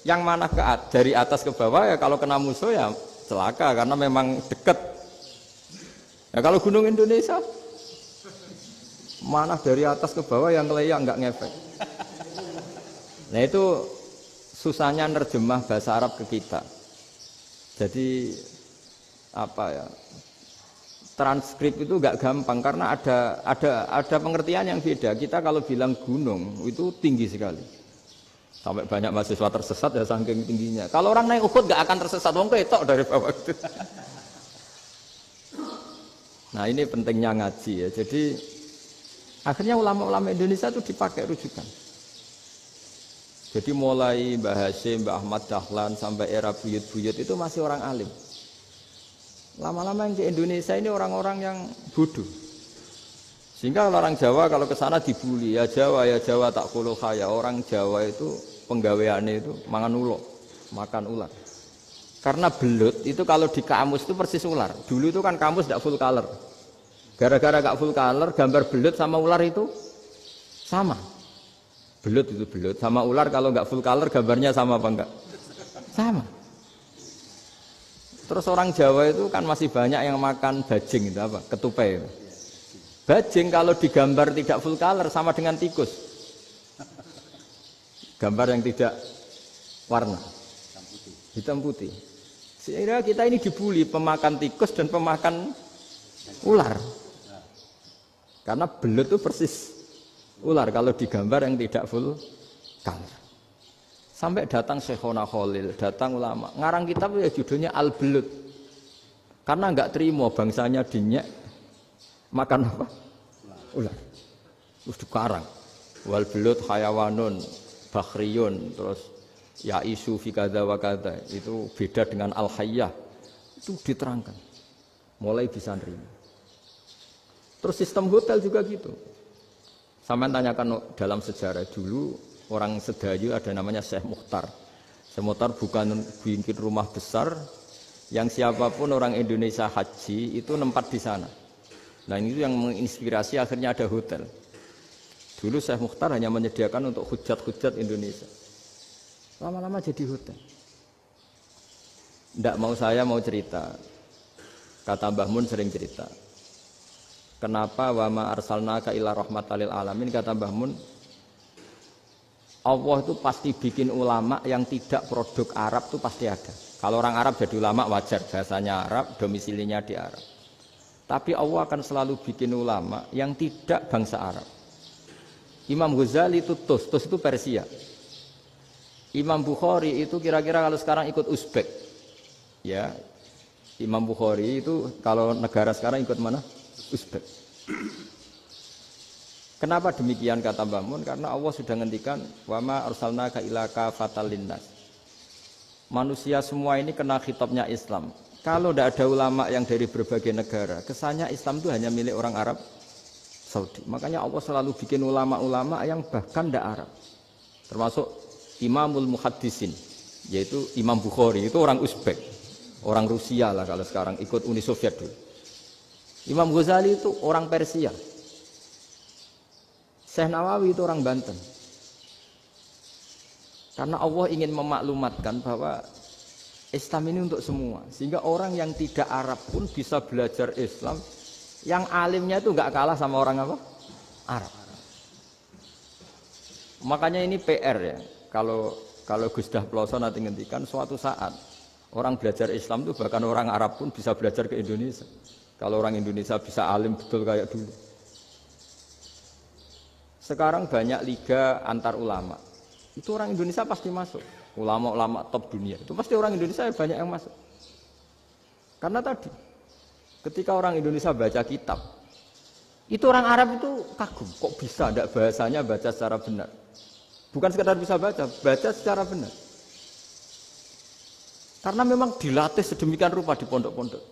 yang manah dari atas ke bawah ya kalau kena musuh ya celaka karena memang dekat. Ya kalau gunung Indonesia manah dari atas ke bawah yang leyang nggak ngefek. Nah itu susahnya nerjemah bahasa Arab ke kita. Jadi transkrip itu nggak gampang karena ada pengertian yang beda. Kita kalau bilang gunung itu tinggi sekali. Sampai banyak mahasiswa tersesat ya saking tingginya. Kalau orang naik Uhud nggak akan tersesat, wong ketok dari bawah itu. Nah ini pentingnya ngaji ya. Jadi akhirnya ulama-ulama Indonesia itu dipakai rujukan. Jadi mulai Mbah Hasyim, Mbah Ahmad Dahlan sampai era buyut-buyut itu masih orang alim. Lama-lama yang di Indonesia ini orang-orang yang bodoh. Sehingga orang Jawa kalau ke sana dibully, ya Jawa tak kulu kaya. Orang Jawa itu penggaweannya itu mangan ulo, makan ular. Karena belut itu kalau di kamus itu persis ular. Dulu itu kan kamus tidak full color. Gara-gara gak full color, gambar belut sama ular itu sama. Belut itu belut sama ular kalau nggak full color gambarnya sama apa enggak? Sama. Terus orang Jawa itu kan masih banyak yang makan bajing itu apa? Ketupai. Bajing kalau digambar tidak full color sama dengan tikus. Gambar yang tidak warna. Hitam putih. Sehingga kita ini dibully pemakan tikus dan pemakan ular. Karena belut itu persis ular kalau digambar yang tidak full color. Sampai datang Syekhona Khalil, datang ulama. Ngarang kitab ya judulnya Al-Belut. Karena enggak terima bangsanya dinyek makan apa? Ular. Terus dikarang. Wal belut hayawanun bakhriyun, terus ya isu fi kadza wa kadza. Itu beda dengan al-hayyah. Itu diterangkan. Mulai bisa nerima. Terus sistem hotel juga gitu. Sampai tanyakan dalam sejarah dulu orang Sedayu ada namanya Syekh Mukhtar. Syekh Mukhtar bukan bikin rumah besar yang siapapun orang Indonesia haji itu nempat di sana. Nah ini yang menginspirasi akhirnya ada hotel. Dulu Syekh Mukhtar hanya menyediakan untuk hujat-hujat Indonesia. Lama-lama jadi hotel. Tidak mau saya mau cerita. Kata Mbah Mun sering cerita. Kenapa wa ma arsalnaka illa rahmatan lil alamin, kata Mbah Mun, Allah itu pasti bikin ulama yang tidak produk Arab itu pasti ada. Kalau orang Arab jadi ulama wajar, bahasanya Arab, domisilinya di Arab. Tapi Allah akan selalu bikin ulama yang tidak bangsa Arab. Imam Ghazali itu Tus itu Persia. Imam Bukhari itu kira-kira kalau sekarang ikut Uzbek. Ya, Imam Bukhari itu kalau negara sekarang ikut mana? Uzbek. Kenapa demikian kata Mbah Mun? Karena Allah sudah ngendikan wa ma arsalnaka illa kafatan linnas. Manusia semua ini kena khitabnya Islam. Kalau tidak ada ulama yang dari berbagai negara, kesannya Islam itu hanya milik orang Arab Saudi. Makanya Allah selalu bikin ulama-ulama yang bahkan tidak Arab. Termasuk Imamul Muhaddisin, yaitu Imam Bukhari, itu orang Uzbek. Orang Rusia lah kalau sekarang, ikut Uni Soviet dulu. Imam Ghazali itu orang Persia. Syekh Nawawi itu orang Banten. Karena Allah ingin memaklumatkan bahwa Islam ini untuk semua. Sehingga orang yang tidak Arab pun bisa belajar Islam. Yang alimnya itu nggak kalah sama orang apa? Arab. Makanya ini PR ya. Kalau Gus Dah Ploso nanti ngendikan suatu saat orang belajar Islam itu bahkan orang Arab pun bisa belajar ke Indonesia. Kalau orang Indonesia bisa alim betul kayak dulu. Sekarang banyak liga antar ulama. Itu orang Indonesia pasti masuk. Ulama-ulama top dunia. Itu pasti orang Indonesia banyak yang masuk. Karena tadi, ketika orang Indonesia baca kitab, itu orang Arab itu kagum. Kok bisa tidak bahasanya baca secara benar? Bukan sekedar bisa baca secara benar. Karena memang dilatih sedemikian rupa di pondok-pondok.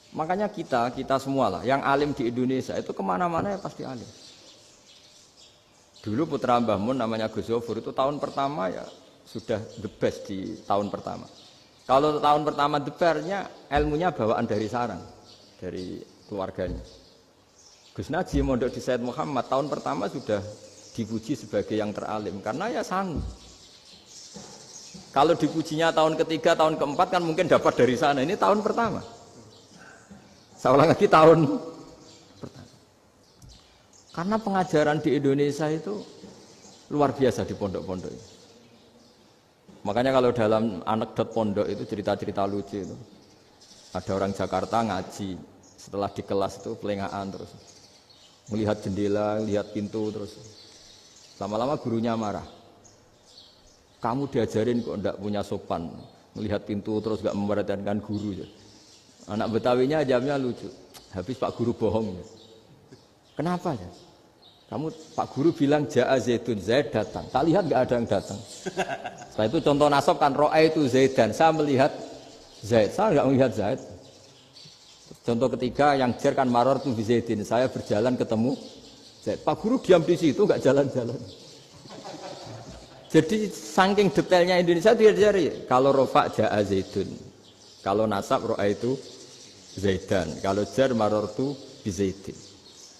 Makanya kita semua lah, yang alim di Indonesia itu kemana-mana ya pasti alim. Dulu putra Mbah Mun namanya Gus Zofur itu tahun pertama ya sudah the best di tahun pertama. Kalau tahun pertama the best-nya ilmunya bawaan dari sarang, dari keluarganya. Gus Najim mondok di Said Muhammad tahun pertama sudah dipuji sebagai yang teralim karena ya sanggup. Kalau dipujinya tahun ketiga, tahun keempat kan mungkin dapat dari sana. Ini tahun pertama. Saya ulang lagi tahun pertama. Karena pengajaran di Indonesia itu luar biasa di pondok-pondok. Makanya kalau dalam anekdot pondok itu cerita-cerita lucu itu. Ada orang Jakarta ngaji, setelah di kelas itu pelengahan terus. Melihat jendela, lihat pintu terus. Lama-lama gurunya marah. Kamu diajarin kok ndak punya sopan. Melihat pintu terus gak memperhatikan guru. Anak Betawinya jawabnya lucu. Habis Pak Guru bohong. Kenapa ya? Kamu Pak Guru bilang Ja'a Zaidun, Zaid datang. Tak lihat gak ada yang datang. Setelah itu contoh nasab kan ro'a itu Zaidan. Saya melihat Zaid, saya nggak melihat Zaid. Contoh ketiga yang jer kan maror tu Zaidin, saya berjalan ketemu Zaid. Pak Guru diam di situ nggak jalan-jalan. Jadi saking detailnya Indonesia dia cari. Kalau rofa Ja'a Zaidun, kalau nasab ro'a itu Zaidan, kalau jer maror tu Zaidin.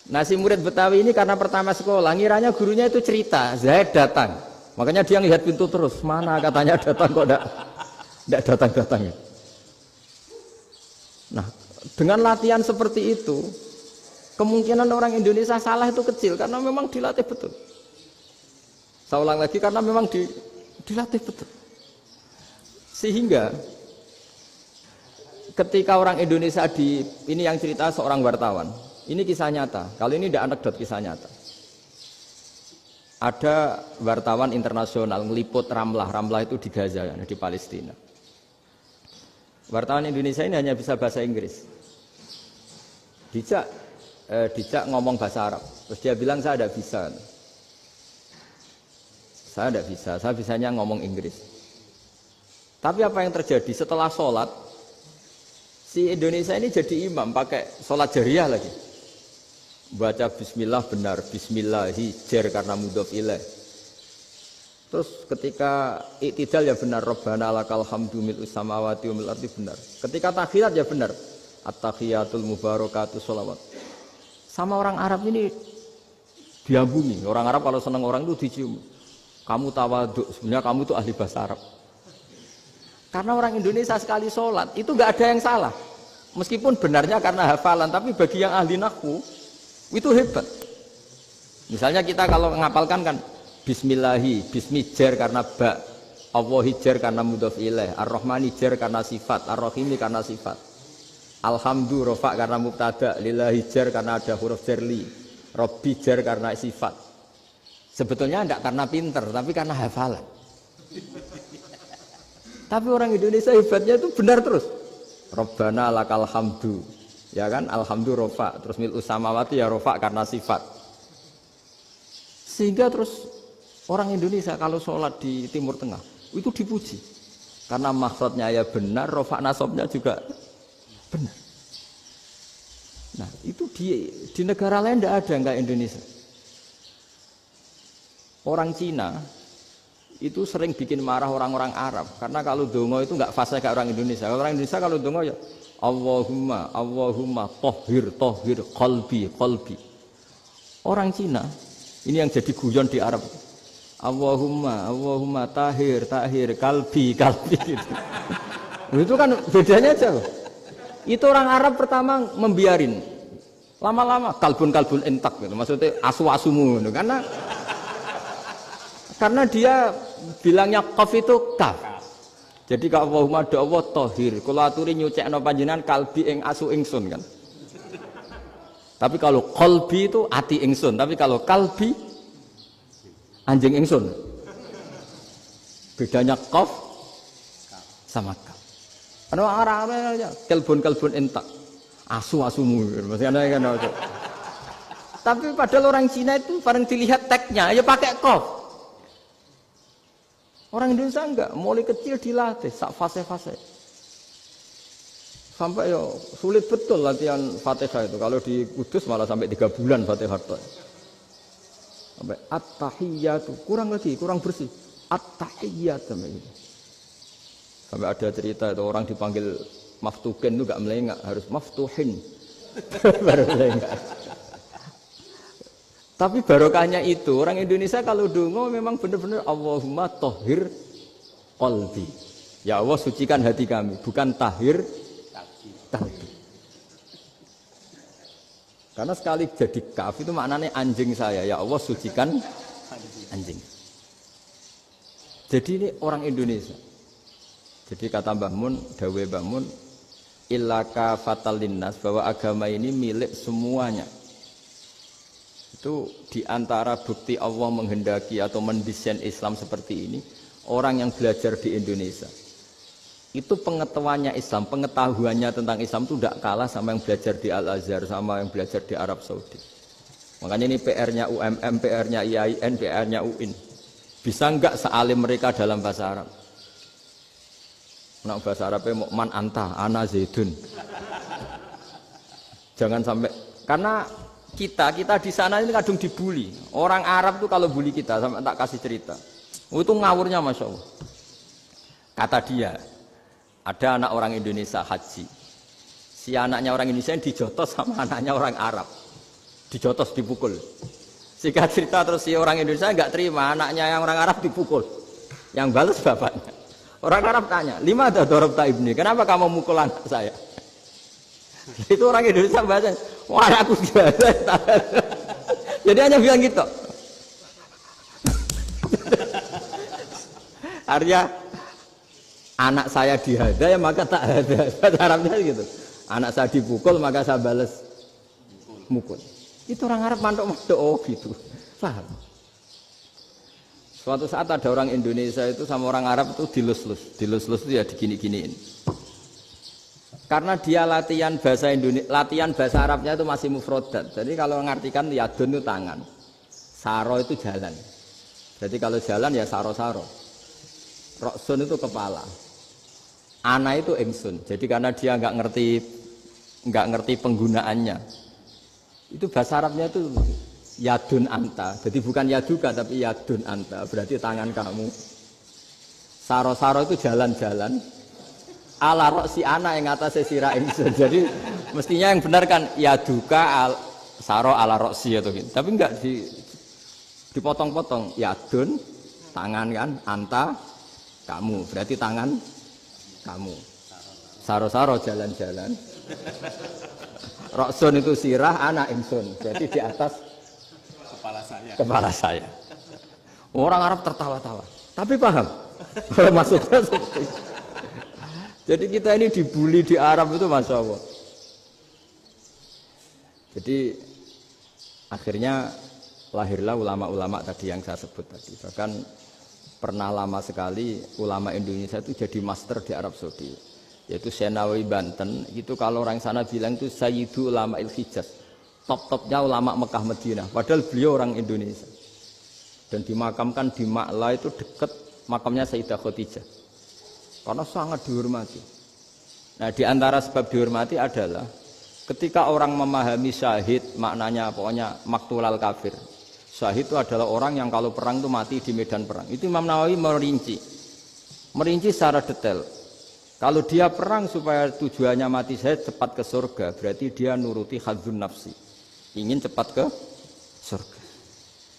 Nah si murid Betawi ini karena pertama sekolah, ngiranya gurunya itu cerita Zaid datang, makanya dia ngelihat pintu terus. Mana katanya datang kok ndak datang-datang. Nah, dengan latihan seperti itu, kemungkinan orang Indonesia salah itu kecil karena memang dilatih betul. Saya ulang lagi karena memang dilatih betul. Sehingga ketika orang Indonesia ini yang cerita seorang wartawan, ini kisah nyata. Kali ini tidak anekdot, kisah nyata. Ada wartawan internasional meliput Ramlah itu di Gaza, di Palestina. Wartawan Indonesia ini hanya bisa bahasa Inggris. Dijak ngomong bahasa Arab. Terus dia bilang saya tidak bisa. Saya tidak bisa, saya bisanya ngomong Inggris. Tapi apa yang terjadi setelah sholat, si Indonesia ini jadi imam pakai sholat jariyah lagi. Baca bismillah benar, bismillahi jer karena mudhof ilaih. Terus ketika iktidal ya benar, Rabbana lakal hamdu mil'us samawati wa mil'ardi benar. Ketika tahiyat ya benar, at-tahiyatul mubarakatuh sholawat. Sama orang Arab ini diambungi. Orang Arab kalau senang orang itu dicium. Kamu tawaduk, sebenarnya kamu itu ahli bahasa Arab. Karena orang Indonesia sekali sholat itu nggak ada yang salah. Meskipun benarnya karena hafalan, tapi bagi yang ahli nahwu itu hebat. Misalnya kita kalau ngapalkan kan Bismillahi, bismi jer karena ba, Allahi jer karena mudhof ilaih, Ar-Rahmani jer karena sifat, Ar-Rahimi karena sifat, Alhamdu rofa karena mubtada, Lillahi jer karena ada huruf jerli, Robbi jer karena sifat. Sebetulnya tidak karena pinter, tapi karena hafalan. Tapi orang Indonesia hebatnya itu benar terus. Rabbana lakal hamdu, ya kan, Alhamdu rofa, terus mil'us samawati ya rofa karena sifat. Sehingga terus orang Indonesia kalau sholat di Timur Tengah itu dipuji karena maksudnya ya benar, rofa nasabnya juga benar. Nah itu di negara lain tidak ada enggak Indonesia. Orang Cina itu sering bikin marah orang-orang Arab karena kalau dongo itu enggak fasih kayak orang Indonesia. Orang Indonesia kalau dongo ya Allahumma tohir qalbi. Orang Cina ini yang jadi guyon di Arab. Allahumma tahir kalbi gitu. Itu kan bedanya aja loh. Itu orang Arab pertama membiarin. Lama-lama kalbun entak gitu. Maksudnya asu-asumu gitu. Karena dia bilangnya qaf itu kaf. Jadi kalau Allahumma do Allah tahir, kula aturi nyucekno panjenengan kalbi ing asu ingsun kan. Tapi kalau qalbi itu ati ingsun, tapi kalau kalbi anjing ingsun. Bedanya qaf sama kaf. Ana arah ya kalbun entak. Asu-asumu maksudnya kan. Tapi padahal orang Cina itu paling dilihat tagnya ya pakai qaf. Orang Indonesia enggak, mulai kecil dilatih sak fase-fase. Sampai ya sulit betul latihan Fatihah itu. Kalau di Kudus malah sampai 3 bulan Fatihah. Sampai at-tahiyyatu, kurang bersih. At-tahiyyatu sampai ada cerita itu orang dipanggil maftuhin itu enggak melengak, harus maftuhin. Baru melengak. Tapi barokahnya itu orang Indonesia kalau dongo memang benar-benar Allahumma tahhir qalbi. Ya Allah sucikan hati kami, bukan tahhir qalbi. Karena sekali jadi kaf itu maknanya anjing saya. Ya Allah sucikan anjing. Jadi ini orang Indonesia. Jadi kata Mbah Mun, dawe Mbah Mun, illa kafatal linnas, bahwa agama ini milik semuanya. Itu diantara bukti Allah menghendaki atau mendesain Islam seperti ini. Orang yang belajar di Indonesia itu pengetahuannya Islam, pengetahuannya tentang Islam itu tidak kalah sama yang belajar di Al-Azhar, sama yang belajar di Arab Saudi. Makanya ini PR-nya UMM, PR-nya IAIN, PR-nya UIN. Bisa enggak sealim mereka dalam bahasa Arab? Nah, bahasa Arabnya mau man anta, ana zaidun. Jangan sampai, karena kita di sana ini kadung dibully. Orang Arab tuh kalau bully kita, sampai tak kasih cerita. Itu ngawurnya Masya Allah. Kata dia, ada anak orang Indonesia haji. Si anaknya orang Indonesia yang dijotos sama anaknya orang Arab. Dijotos, dipukul. Singkat cerita terus si orang Indonesia enggak terima, anaknya yang orang Arab dipukul. Yang balas bapaknya. Orang Arab tanya, lima ada dorobta ibni, kenapa kamu mukul anak saya? Itu orang Indonesia bahasa, wah aku jalan. Jadi hanya bilang gitu. Artinya anak saya dihada ya maka tak ada. Bahasa Arabnya gitu. Anak saya dipukul maka saya balas mukul. Itu orang Arab mantuk-mantuk oh gitu. Paham? Suatu saat ada orang Indonesia itu sama orang Arab itu dilus-lus. Dilus-lus itu ya digini-giniin. Karena dia latihan bahasa Indonesia, latihan bahasa Arabnya itu masih mufrodat. Jadi kalau mengartikan yadun itu tangan, saro itu jalan. Jadi kalau jalan ya saro-saro. Roksun itu kepala. Ana itu ingsun. Jadi karena dia nggak ngerti penggunaannya. Itu bahasa Arabnya itu yadun anta. Jadi bukan yaduka tapi yadun anta. Berarti tangan kamu. Saro-saro itu jalan-jalan. Ala roksi ana yang atas sira ingsun. Jadi mestinya yang benar kan yaduka saro ala roksi atau gitu. Tapi enggak dipotong-potong. Yadun tangan kan, anta kamu. Berarti tangan kamu. Saro-saro jalan-jalan. Roksun itu sirah, anak ingsun. Jadi di atas kepala saya. Orang Arab tertawa-tawa. Tapi paham. Maksudnya seperti itu. Jadi kita ini dibully di Arab itu Masya Allah. Jadi akhirnya lahirlah ulama-ulama tadi yang saya sebut tadi. Bahkan pernah lama sekali ulama Indonesia itu jadi master di Arab Saudi. Yaitu Senawi Banten. Itu kalau orang sana bilang itu Sayyidu Ulama Il-Hijaz. Top-topnya ulama Mekah Madinah. Padahal beliau orang Indonesia. Dan dimakamkan di Ma'la itu dekat makamnya Sayyidah Khadijah. Karena sangat dihormati. Nah, di antara sebab dihormati adalah ketika orang memahami syahid, maknanya pokoknya maktulal kafir. Syahid itu adalah orang yang kalau perang itu mati di medan perang. Itu Imam Nawawi merinci secara detail. Kalau dia perang supaya tujuannya mati syahid cepat ke surga, berarti dia nuruti hadzun nafsi. Ingin cepat ke surga.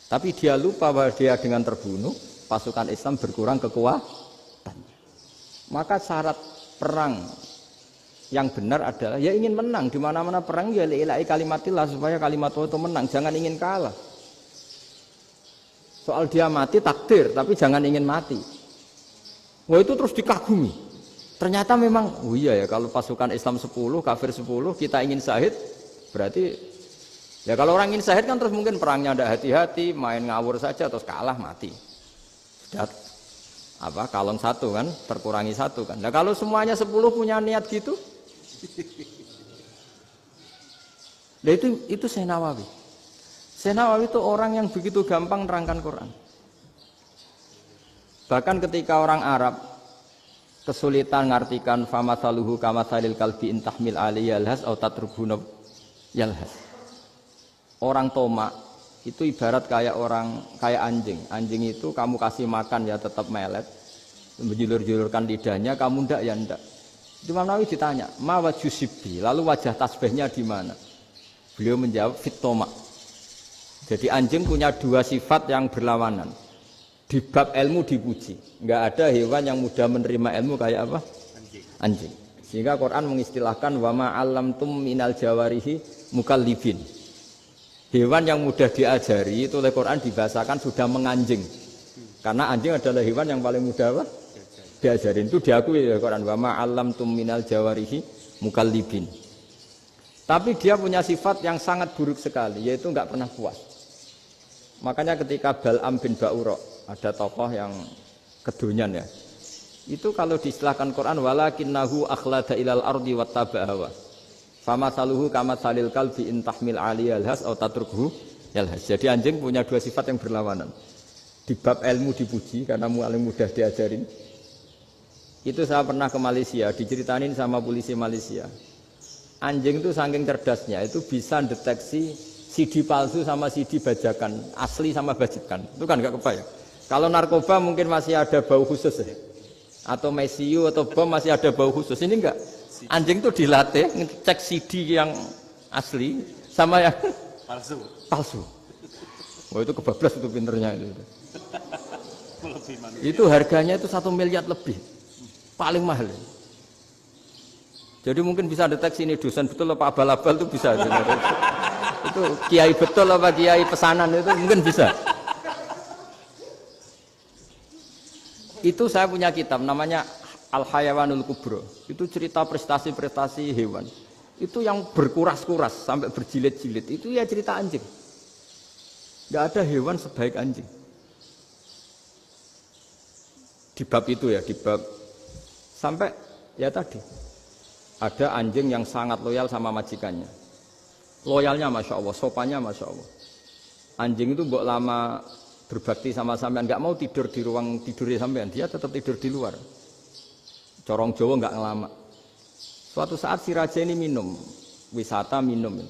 Tapi dia lupa bahwa dia dengan terbunuh, pasukan Islam berkurang kekuatan. Maka syarat perang yang benar adalah ya ingin menang. Di mana-mana perang ya lillahi kalimatillah supaya kalimat Allah itu menang. Jangan ingin kalah. Soal dia mati takdir, tapi jangan ingin mati. Wah itu terus dikagumi. Ternyata memang, oh iya ya kalau pasukan Islam 10, kafir 10, kita ingin syahid, berarti ya kalau orang ingin syahid kan terus mungkin perangnya ada hati-hati, main ngawur saja terus kalah mati. Sudah kalon satu kan, terkurangi satu kan. Nah kalau semuanya 10 punya niat gitu, nah itu Syekh Nawawi. Syekh Nawawi itu orang yang begitu gampang nerangkan Quran. Bahkan ketika orang Arab kesulitan ngartikan famathaluhu kamathalil kalbi intahmil alaihi yalhas atau tatrubuna yalhas. Orang tomak itu ibarat kayak anjing. Anjing itu kamu kasih makan ya tetap melet, menjulur-julurkan lidahnya, kamu ndak ya ndak. Imam Nawawi ditanya, ma wajusibbi, lalu wajah tasbihnya di mana? Beliau menjawab fitoma. Jadi anjing punya dua sifat yang berlawanan. Di bab ilmu dipuji, nggak ada hewan yang mudah menerima ilmu kayak apa? Anjing. Sehingga Quran mengistilahkan wa ma 'allamtum minal jawarihi mukallibin. Hewan yang mudah diajari itu oleh Quran dibahasakan sudah menganjing. Karena anjing adalah hewan yang paling mudah apa? Diajarin. Itu diakui oleh Quran. Wa ma 'allamtum minal jawarihi mukallibin. Tapi dia punya sifat yang sangat buruk sekali, yaitu enggak pernah puas. Makanya ketika Bal'am bin Ba'ura, ada tokoh yang kedonyan ya. Itu kalau diistilahkan Quran walakinnahu akhlada ilal ardi wattaba'a hawa. Famathaluhu kamathalil kalbi in tahmil 'alaihi yalhas aw tatrukhu yalhas. Jadi anjing punya dua sifat yang berlawanan. Di bab ilmu dipuji karena mualim mudah diajarin. Itu saya pernah ke Malaysia, diceritain sama polisi Malaysia. Anjing itu saking cerdasnya itu bisa deteksi CD palsu sama CD bajakan, asli sama bajakan. Itu kan enggak kebayang. Kalau narkoba mungkin masih ada bau khusus ya. Atau mesiu atau bom masih ada bau khusus. Ini enggak. Anjing itu dilatih ngecek CD yang asli sama yang palsu. Wah itu kebablas itu pinternya itu. Itu harganya itu 1 miliar lebih. Paling mahal. Jadi mungkin bisa deteksi ini dosen betul apa abal-abal itu bisa. Itu kiai betul apa kiai pesanan itu mungkin bisa. Itu saya punya kitab namanya Al-Hayawanul Kubro. Itu cerita prestasi-prestasi hewan. Itu yang berkuras-kuras sampai berjilid-jilid. Itu ya cerita anjing. Nggak ada hewan sebaik anjing. Di bab itu ya, di bab sampai ya tadi. Ada anjing yang sangat loyal sama majikannya. Loyalnya Masya Allah, sopannya Masya Allah. Anjing itu mbok lama berbakti sama sampean, nggak mau tidur di ruang tidurnya sampean, dia tetap tidur di luar. Corong Jawa nggak ngelama. Suatu saat si raja ini minum, wisata minum.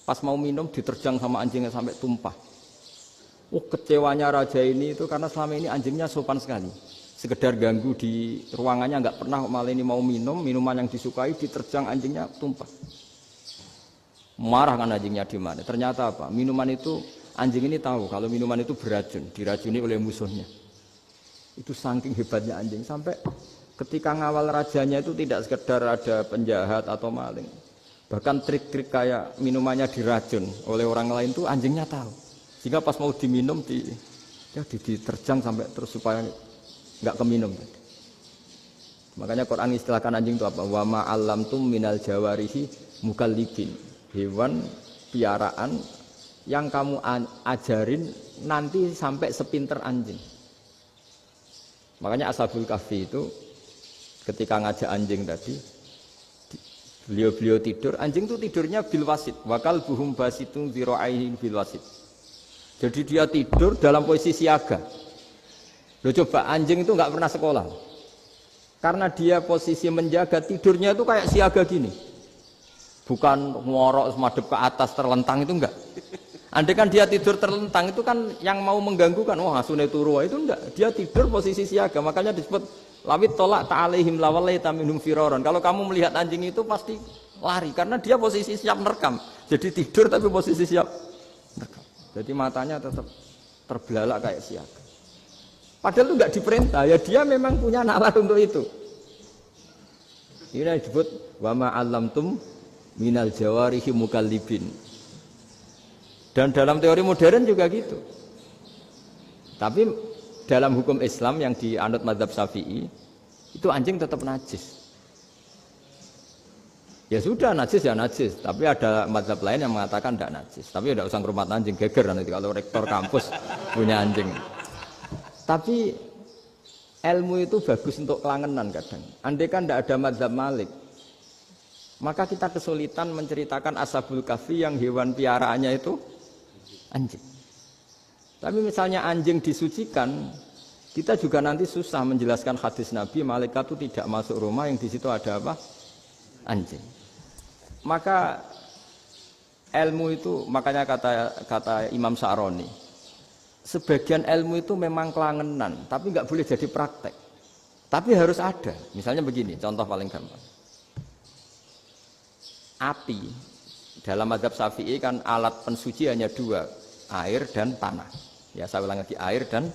Pas mau minum diterjang sama anjingnya sampai tumpah. Kecewanya raja ini itu karena selama ini anjingnya sopan sekali. Sekedar ganggu di ruangannya nggak pernah, malah ini mau minum minuman yang disukai diterjang anjingnya tumpah. Marah kan anjingnya di mana? Ternyata apa? Minuman itu anjing ini tahu kalau minuman itu beracun, diracuni oleh musuhnya. Itu saking hebatnya anjing sampai ketika ngawal rajanya itu tidak sekedar ada penjahat atau maling. Bahkan trik-trik kayak minumannya diracun oleh orang lain itu anjingnya tahu. Sehingga pas mau diminum diterjang sampai terus supaya enggak keminum. Makanya Quran istilahkan anjing itu apa? Wa ma 'allamtum minal jawarihi mukallibin. Hewan piaraan yang kamu ajarin nanti sampai sepinter anjing. Makanya Ashabul Kahfi itu ketika ngajak anjing tadi, beliau tidur, anjing itu tidurnya bil wasit. Wakal buhum basitun zira'aihi bil wasit. Jadi dia tidur dalam posisi siaga. Loh coba anjing itu nggak pernah sekolah. Karena dia posisi menjaga, tidurnya itu kayak siaga gini. Bukan ngorok madep ke atas terlentang itu enggak. Andai kan dia tidur terlentang itu kan yang mau mengganggu kan, wah asune turu itu enggak. Dia tidur posisi siaga, makanya disebut lawit tolak ta'alaihim lawalaita minhum firaron. Kalau kamu melihat anjing itu pasti lari karena dia posisi siap merekam. Jadi tidur tapi posisi siap merekam. Jadi matanya tetap terbelalak kayak siaga. Padahal itu enggak diperintah, ya dia memang punya nalar untuk itu. Ini disebut wa ma 'allamtum minal jawarihi mukallibin. Dan dalam teori modern juga gitu. Tapi dalam hukum Islam yang dianut mazhab Syafi'i itu anjing tetap najis. Ya sudah najis ya najis, tapi ada mazhab lain yang mengatakan tidak najis. Tapi tidak usah ngurmat anjing, geger nanti kalau rektor kampus punya anjing. Tapi ilmu itu bagus untuk kelangenan kadang. Andai kan tidak ada mazhab Malik, maka kita kesulitan menceritakan Ashabul Kahfi yang hewan piaraannya itu anjing. Tapi misalnya anjing disucikan, kita juga nanti susah menjelaskan hadis Nabi malaikat itu tidak masuk rumah yang di situ ada apa? Anjing. Maka ilmu itu, makanya kata Imam Sa'roni, sebagian ilmu itu memang kelangenan, tapi nggak boleh jadi praktek. Tapi harus ada. Misalnya begini, contoh paling gampang. Api dalam mazhab Syafi'i kan alat pensuci hanya dua, air dan tanah. Ya saya ulang lagi, air dan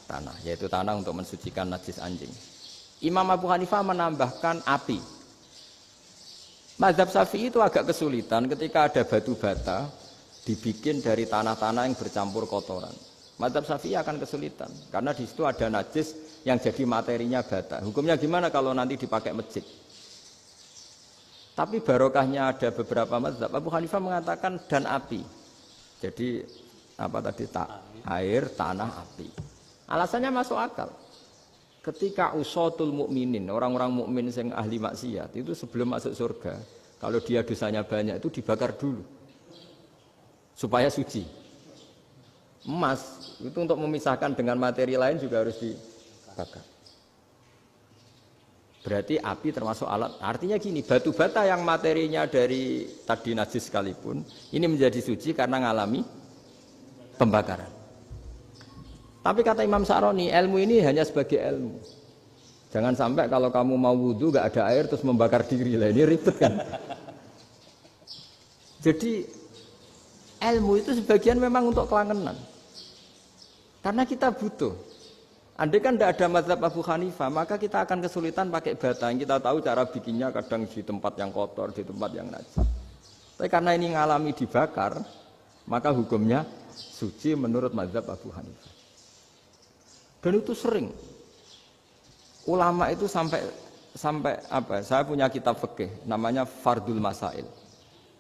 tanah, yaitu tanah untuk mensucikan najis anjing. Imam Abu Hanifah menambahkan api. Mazhab Syafi'i itu agak kesulitan ketika ada batu bata dibikin dari tanah-tanah yang bercampur kotoran. Mazhab Syafi'i akan kesulitan karena di situ ada najis yang jadi materinya bata. Hukumnya gimana kalau nanti dipakai masjid? Tapi barokahnya ada beberapa mazhab. Abu Hanifah mengatakan dan api. Jadi apa tadi air, tanah, api. Alasannya masuk akal. Ketika usatul mukminin, orang-orang mukmin yang ahli maksiat itu sebelum masuk surga, kalau dia dosanya banyak itu dibakar dulu supaya suci. Emas itu untuk memisahkan dengan materi lain juga harus dibakar. Berarti api termasuk alat. Artinya gini, batu bata yang materinya dari tadi najis sekalipun, ini menjadi suci karena mengalami pembakaran. Tapi kata Imam Sa'roni, ilmu ini hanya sebagai ilmu. Jangan sampai kalau kamu mau wudhu gak ada air terus membakar diri lah, ini ribet kan. Jadi ilmu itu sebagian memang untuk kelangenan. Karena kita butuh. Andai kan tidak ada mazhab Abu Hanifah, maka kita akan kesulitan pakai bata. Kita tahu cara bikinnya kadang di tempat yang kotor, di tempat yang najis. Tapi karena ini ngalami dibakar, maka hukumnya suci menurut mazhab Abu Hanifah. Dan itu sering. Ulama itu sampai apa? Saya punya kitab fikih namanya Fardul Masail.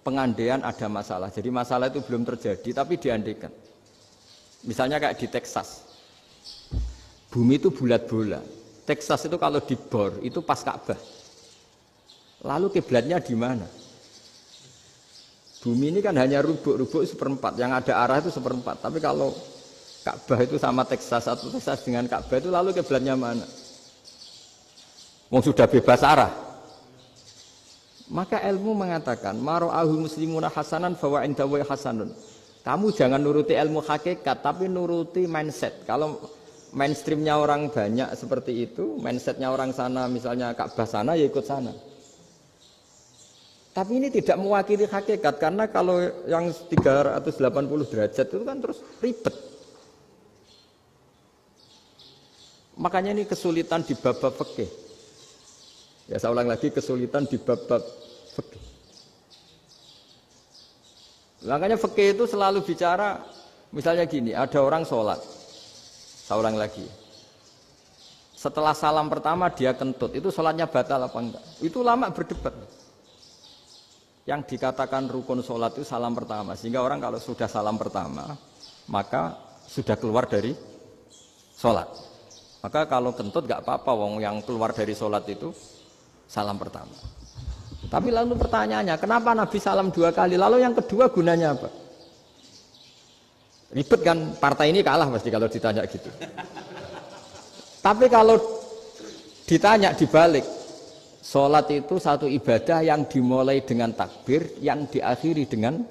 Pengandaian ada masalah. Jadi masalah itu belum terjadi tapi diandaikan. Misalnya kayak di Texas. Bumi itu bulat bola. Texas itu kalau dibor itu pas Ka'bah. Lalu kiblatnya di mana? Bumi ini kan hanya rubuk-rubuk seperempat. Yang ada arah itu seperempat. Tapi kalau Ka'bah itu sama Texas atau Texas dengan Ka'bah itu lalu kiblatnya mana? Wong sudah bebas arah. Maka ilmu mengatakan mara'ahu muslimuna hasanan fawa indahu hasanun. Kamu jangan nuruti ilmu hakikat tapi nuruti mindset. Kalau mainstreamnya orang banyak seperti itu, mindsetnya orang sana misalnya Ka'bah sana ya ikut sana. Tapi ini tidak mewakili hakikat karena kalau yang 380 derajat itu kan terus ribet. Makanya ini kesulitan di bab-bab fikih. Ya saya ulang lagi, kesulitan di bab-bab fikih. Makanya fikih itu selalu bicara misalnya gini, ada orang sholat. Saya ulang lagi. Setelah salam pertama dia kentut, itu sholatnya batal apa enggak? Itu lama berdebat. Yang dikatakan rukun sholat itu salam pertama. Sehingga orang kalau sudah salam pertama, maka sudah keluar dari sholat. Maka kalau kentut enggak apa-apa, wong yang keluar dari sholat itu salam pertama. Tapi lalu pertanyaannya, kenapa Nabi salam 2 kali? Lalu yang kedua gunanya apa? Ribet kan, partai ini kalah pasti kalau ditanya gitu. Tapi kalau ditanya dibalik, sholat itu satu ibadah yang dimulai dengan takbir, yang diakhiri dengan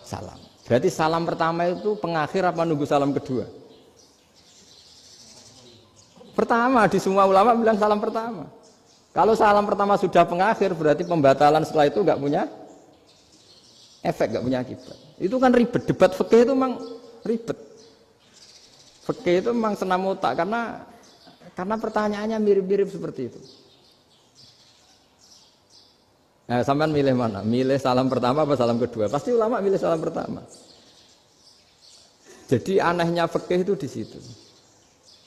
salam. Berarti salam pertama itu pengakhir apa nunggu salam kedua? Pertama, di semua ulama bilang salam pertama. Kalau salam pertama sudah pengakhir, berarti pembatalan setelah itu nggak punya efek, nggak punya akibat. Itu kan ribet, debat fikih itu memang ribet. Fikih itu memang senam otak karena pertanyaannya mirip-mirip seperti itu. Nah, sampean milih mana? Milih salam pertama apa salam kedua? Pasti ulama milih salam pertama. Jadi anehnya fikih itu di situ.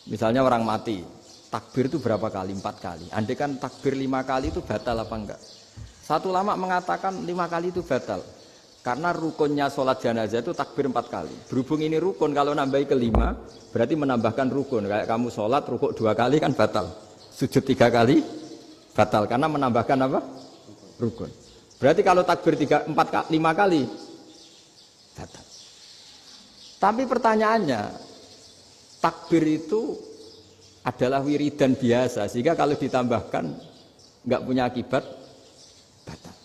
Misalnya orang mati, takbir itu berapa kali? 4 kali. Andai kan takbir 5 kali itu batal apa enggak? Satu ulama mengatakan 5 kali itu batal. Karena rukunnya sholat jenazah itu takbir 4 kali. Berhubung ini rukun, kalau nambahi ke 5, berarti menambahkan rukun. Kayak kamu sholat, rukuk 2 kali kan batal. Sujud 3 kali, batal. Karena menambahkan apa? Rukun. Berarti kalau takbir 5 kali, batal. Tapi pertanyaannya, takbir itu adalah wiridan biasa. Sehingga kalau ditambahkan, nggak punya akibat, batal.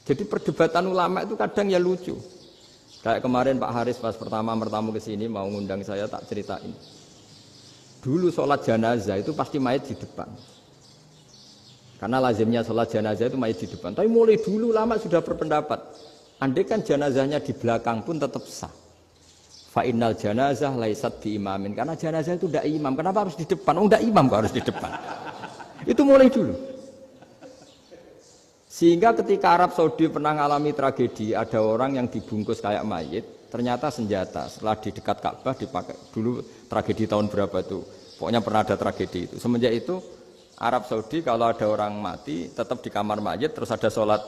Jadi perdebatan ulama itu kadang ya lucu. Kayak kemarin Pak Haris pas pertama bertamu ke sini mau ngundang saya tak ceritain. Dulu sholat jenazah itu pasti mayat di depan. Karena lazimnya sholat jenazah itu mayat di depan. Tapi mulai dulu ulama sudah berpendapat. Andai kan jenazahnya di belakang pun tetap sah. Fa innal janazah laisat bi imamin. Karena jenazah itu tidak imam. Kenapa harus di depan? Oh tidak imam kok harus di depan. Itu mulai dulu. Sehingga ketika Arab Saudi pernah mengalami tragedi, ada orang yang dibungkus kayak mayit, ternyata senjata. Setelah di dekat Ka'bah dipakai dulu tragedi tahun berapa itu. Pokoknya pernah ada tragedi itu. Semenjak itu Arab Saudi kalau ada orang mati tetap di kamar mayit terus ada sholat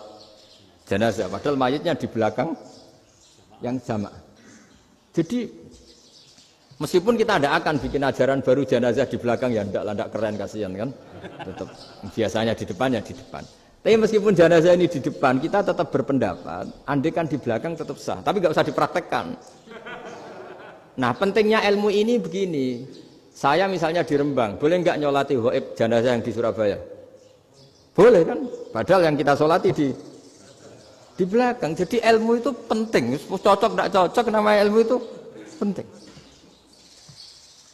jenazah. Padahal mayitnya di belakang yang jamaah. Jadi meskipun kita tidak akan bikin ajaran baru jenazah di belakang ya tidak keren kasihan kan. Tetap biasanya di depan ya di depan. Tapi meskipun jenazah ini di depan kita tetap berpendapat andai kan di belakang tetap sah. Tapi nggak usah dipraktekkan. Nah pentingnya ilmu ini begini. Saya misalnya di Rembang, boleh nggak nyolati ghaib jenazah yang di Surabaya? Boleh kan? Padahal yang kita solati di belakang. Jadi ilmu itu penting. Cocok tidak cocok namanya ilmu itu penting.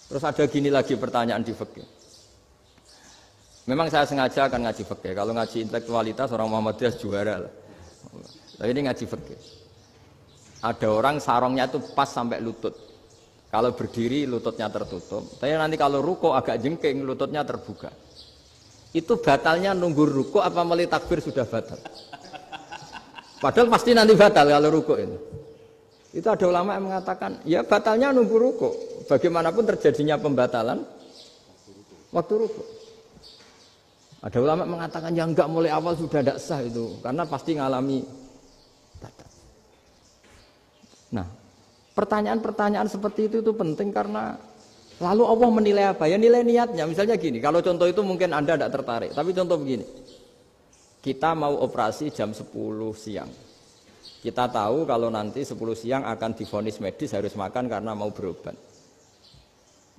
Terus ada gini lagi pertanyaan di fikih. Memang saya sengaja akan ngaji fikih. Kalau ngaji intelektualitas orang Muhammadiyah juara lah. Tapi ini ngaji fikih. Ada orang sarongnya itu pas sampai lutut. Kalau berdiri lututnya tertutup, tapi nanti kalau ruko agak jengking lututnya terbuka. Itu batalnya nunggu ruko apa mulai takbir sudah batal? Padahal pasti nanti batal kalau ruko itu. Itu ada ulama yang mengatakan, ya batalnya nunggu ruko. Bagaimanapun terjadinya pembatalan waktu ruko. Ada ulama mengatakan yang enggak mulai awal sudah tidak sah itu, karena pasti ngalami batal. Nah. Pertanyaan-pertanyaan seperti itu penting karena lalu Allah menilai apa? Ya nilai niatnya. Misalnya gini, kalau contoh itu mungkin Anda tidak tertarik, tapi contoh begini. Kita mau operasi jam 10 siang. Kita tahu kalau nanti 10 siang akan divonis medis harus makan karena mau berobat.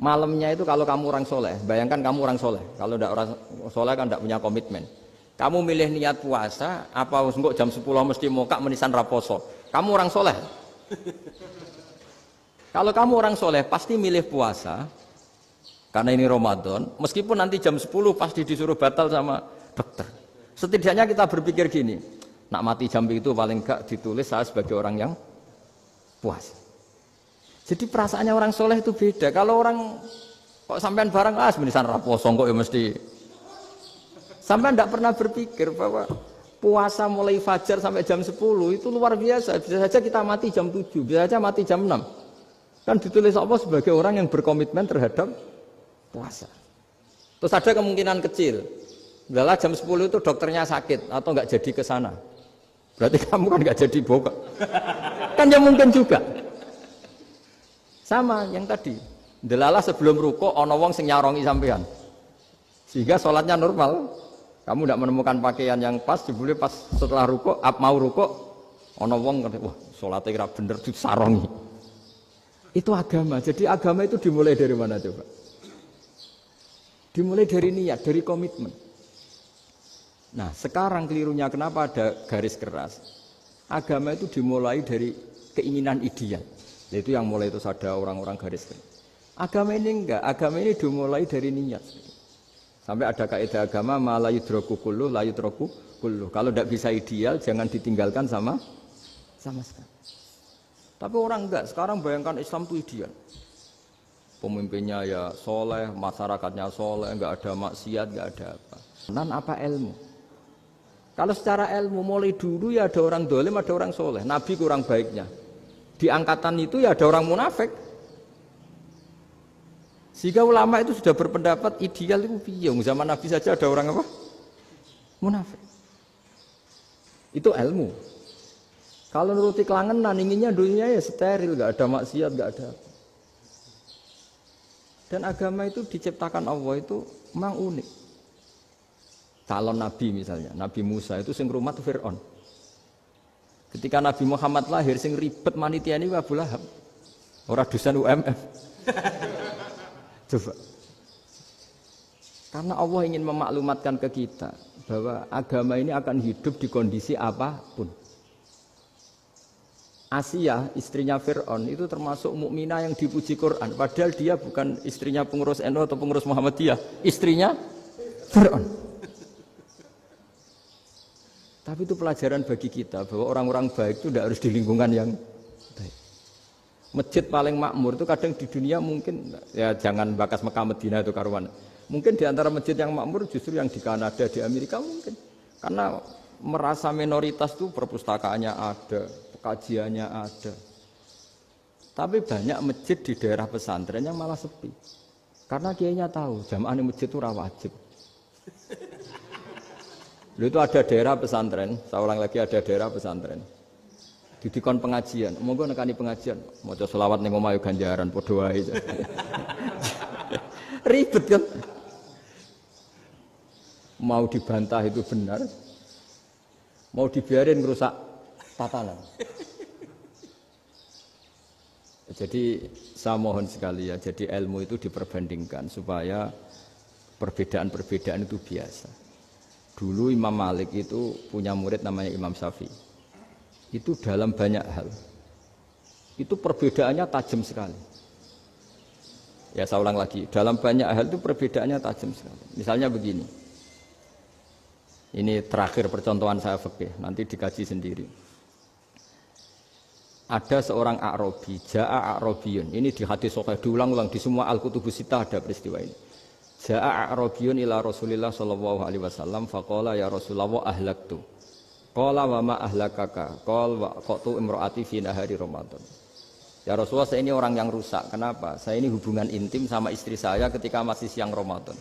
Malamnya itu kalau kamu orang soleh, bayangkan kamu orang soleh. Kalau tidak orang soleh kan tidak punya komitmen. Kamu milih niat puasa, apa enggak jam 10 mesti mokak menisan raposo. Kamu orang soleh. Kalau kamu orang soleh pasti milih puasa karena ini Ramadan, meskipun nanti jam 10 pasti disuruh batal sama dokter. Setidaknya kita berpikir gini, nak mati jam itu paling enggak ditulis saya sebagai orang yang puasa. Jadi perasaannya orang soleh itu beda. Kalau orang kok sampean barang menisan raposo kok ya mesti. Sampean tidak pernah berpikir bahwa puasa mulai fajar sampai jam 10 itu luar biasa. Bisa saja kita mati jam 7, bisa saja mati jam 6. Kan ditulis Allah sebagai orang yang berkomitmen terhadap puasa. Terus ada kemungkinan kecil, adalah jam 10 itu dokternya sakit atau nggak jadi ke sana. Berarti kamu kan nggak jadi boga. Kan ya mungkin juga. Sama yang tadi. Delala sebelum ruko ono wong sing nyarongi sampean. Sehingga sholatnya normal. Kamu tidak menemukan pakaian yang pas, jebule pas setelah ruko, mau ruko, ono wong wah sholatnya kira bener disarongi. Itu agama. Jadi agama itu dimulai dari mana coba? Dimulai dari niat, dari komitmen. Nah, sekarang kelirunya kenapa ada garis keras? Agama itu dimulai dari keinginan ideal. Yaitu yang mulai itu ada orang-orang garis keras. Agama ini enggak, agama ini dimulai dari niat. Sampai ada kaidah agama ma la yudraku kullu la yudraku kullu. Kalau tidak bisa ideal jangan ditinggalkan sama sekali. Tapi orang enggak, sekarang bayangkan Islam itu ideal. Pemimpinnya ya soleh, masyarakatnya soleh, enggak ada maksiat, enggak ada apa. Dan apa ilmu? Kalau secara ilmu mulai dulu ya ada orang dolim, ada orang soleh. Nabi kurang baiknya. Di angkatan itu ya ada orang munafik. Sehingga ulama itu sudah berpendapat ideal itu piye. Zaman Nabi saja ada orang apa? Munafik. Itu ilmu. Kalau nuruti kelangenan, inginnya dunia ya steril, gak ada maksiat, gak ada. Dan agama itu diciptakan Allah itu memang unik. Calon Nabi misalnya, Nabi Musa itu sing rumat Fir'aun. Ketika Nabi Muhammad lahir, sing ribet manitia ini Abu Lahab. Orang dosen UMF. Coba. Karena Allah ingin memaklumatkan ke kita bahwa agama ini akan hidup di kondisi apapun. Asia, istrinya Fir'aun itu termasuk mukminah yang dipuji Quran. Padahal dia bukan istrinya pengurus NU atau pengurus Muhammadiyah. Istrinya Fir'aun. Tapi itu pelajaran bagi kita bahwa orang-orang baik itu tidak harus di lingkungan yang baik. Masjid paling makmur itu kadang di dunia mungkin, ya jangan bakas Mekah Medina itu karuan. Mungkin di antara masjid yang makmur justru yang di Kanada, di Amerika mungkin. Karena merasa minoritas itu perpustakaannya ada. Kajiannya ada. Tapi banyak masjid di daerah pesantren yang malah sepi. Karena kiainya tahu jamaah di masjid itu wajib. Lalu itu ada daerah pesantren, saya ulang lagi ada daerah pesantren. Didikon pengajian, monggo nekani pengajian, maca selawat ning omah ganjaran padha wae. Ribet kan? Mau dibantah itu benar, mau dibiarin merusak tatanan. Jadi saya mohon sekali ya, jadi ilmu itu diperbandingkan supaya perbedaan-perbedaan itu biasa. Dulu Imam Malik itu punya murid namanya Imam Syafi'i. Itu dalam banyak hal. Itu perbedaannya tajam sekali. Ya saya ulang lagi, dalam banyak hal itu perbedaannya tajam sekali. Misalnya begini. Ini terakhir percontohan saya fikih, nanti dikaji sendiri. Ada seorang A'rabi, Ja'a A'rabiyun. Ini di hadis sahih diulang-ulang di semua Al-Kutubus Sittah ada peristiwa ini. Ja'a A'rabiyun ila Rasulillah sallallahu alaihi wasallam faqala ya Rasulullah ahlaktu. Qala wa ma ahlakaka? Qala wa qatu imraati fi nahari Ramadan. Ya Rasulullah, saya ini orang yang rusak. Kenapa? Saya ini hubungan intim sama istri saya ketika masih siang Ramadan.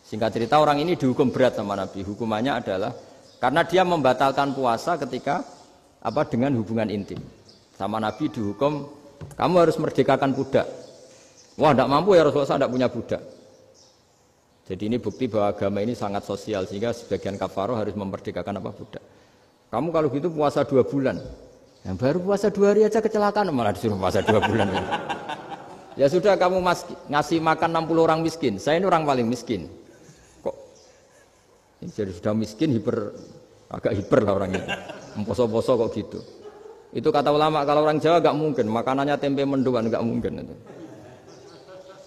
Singkat cerita orang ini dihukum berat sama Nabi. Hukumannya adalah karena dia membatalkan puasa ketika dengan hubungan intim. Sama Nabi dihukum, kamu harus merdekakan budak. Wah, tidak mampu ya Rasulullah, saya tidak punya budak. Jadi ini bukti bahwa agama ini sangat sosial sehingga sebagian kafaroh harus memerdekakan budak. Kamu kalau gitu puasa 2 bulan. Yang baru puasa 2 hari aja kecelakaan malah disuruh puasa 2 bulan. Ya sudah kamu ngasih makan 60 orang miskin. Saya ini orang paling miskin. Kok jadi sudah miskin agak hiper lah orang itu. Poso-poso kok gitu. Itu kata ulama, kalau orang Jawa gak mungkin makanannya tempe mendoan, gak mungkin itu.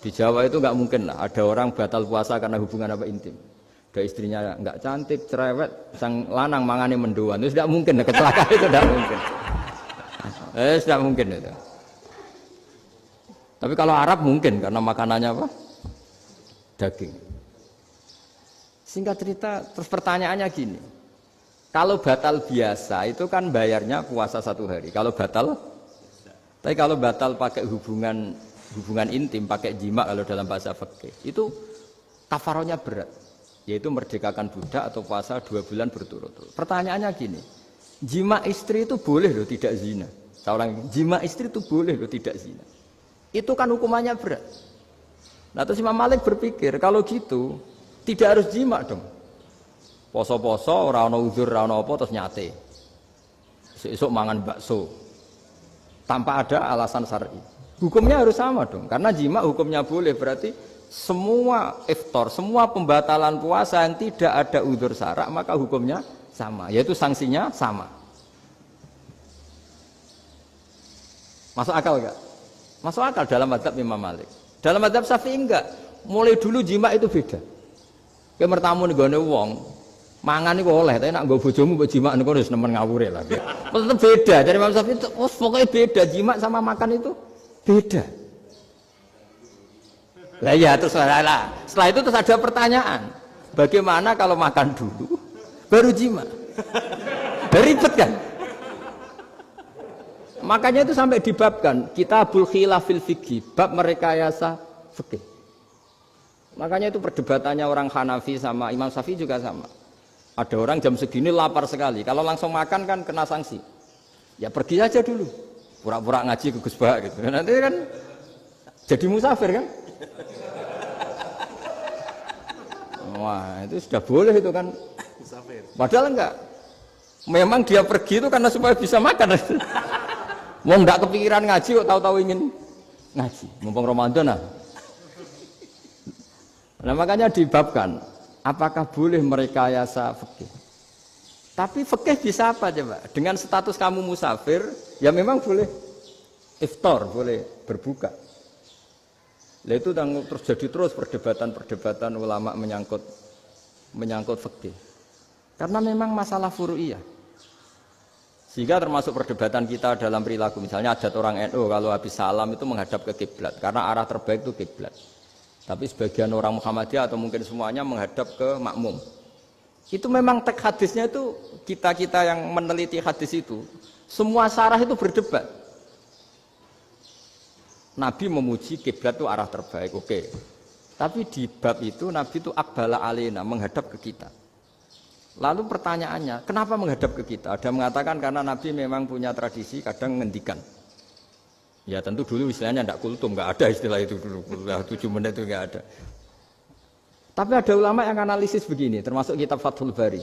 Di Jawa itu gak mungkin lah ada orang batal puasa karena hubungan intim. Ada istrinya gak cantik, cerewet, sang lanang mangane mendoan. Itu tidak mungkin, kecelakaan itu tidak mungkin. Tidak mungkin itu. Tapi kalau Arab mungkin karena makanannya daging. Singkat cerita, terus pertanyaannya gini. Kalau batal biasa itu kan bayarnya puasa 1 hari. Kalau batal, tapi kalau batal pakai hubungan intim, pakai jima kalau dalam bahasa fikih, itu kafarohnya berat, yaitu merdekakan budak atau puasa 2 bulan berturut-turut. Pertanyaannya gini, jima istri itu boleh loh tidak zina. Seorang jima istri itu boleh loh tidak zina. Itu kan hukumannya berat. Nah terus Imam Malik berpikir kalau gitu tidak harus jima dong. Poso-poso, ora ana uzur, ora ana apa terus nyate. Esuk mangan bakso. Tanpa ada alasan syar'i. Hukumnya harus sama dong. Karena jima hukumnya boleh, berarti semua iftar, semua pembatalan puasa yang tidak ada uzur syara' maka hukumnya sama, yaitu sanksinya sama. Masuk akal enggak? Masuk akal dalam mazhab Imam Malik. Dalam mazhab Syafi'i enggak. Mulai dulu jima itu beda. Kayak mertamu nih gone wong. Mangan itu oleh, tapi nak nggo bojomu mbok jima niku wis nemen ngawure lah. Tetep beda. Dari Imam Syafi'i itu pokoknya beda, jima sama makan itu beda. Lah ya terus setelah itu terus ada pertanyaan. Bagaimana kalau makan dulu baru jima? Ribet kan? Makanya itu sampai dibabkan Kitabul Khilafil Fiqhi, bab merekayasa fikih. Makanya itu perdebatannya orang Hanafi sama Imam Syafi'i juga sama. Ada orang jam segini lapar sekali, kalau langsung makan kan kena sanksi. Ya pergi aja dulu, pura-pura ngaji ke Gus Bah gitu. Nanti kan jadi musafir kan? Wah itu sudah boleh itu kan? Padahal enggak. Memang dia pergi itu karena supaya bisa makan. Mau enggak kepikiran ngaji kok tahu-tahu ingin ngaji. Mumpung Ramadan nah. Nah makanya dibabkan. Apakah boleh merekayasa fikih? Tapi fikih bisa apa coba? Dengan status kamu musafir, ya memang boleh iftar, boleh berbuka. Lah itu terus perdebatan ulama menyangkut fikih. Karena memang masalah furu'iyah. Sehingga termasuk perdebatan kita dalam perilaku. Misalnya adat orang NU kalau habis salam itu menghadap ke kiblat, karena arah terbaik itu kiblat. Tapi sebagian orang Muhammadiyah atau mungkin semuanya menghadap ke makmum. Itu memang teks hadisnya itu kita yang meneliti hadis itu semua syarah itu berdebat. Nabi memuji kiblat itu arah terbaik, oke. Tapi di bab itu Nabi itu aqbala alaina, menghadap ke kita. Lalu pertanyaannya, kenapa menghadap ke kita? Ada mengatakan karena Nabi memang punya tradisi kadang ngendikan. Ya tentu dulu istilahnya tidak kultum, nggak ada istilah itu dulu. 7 menit itu nggak ada. Tapi ada ulama yang analisis begini, termasuk kitab Fathul Bari.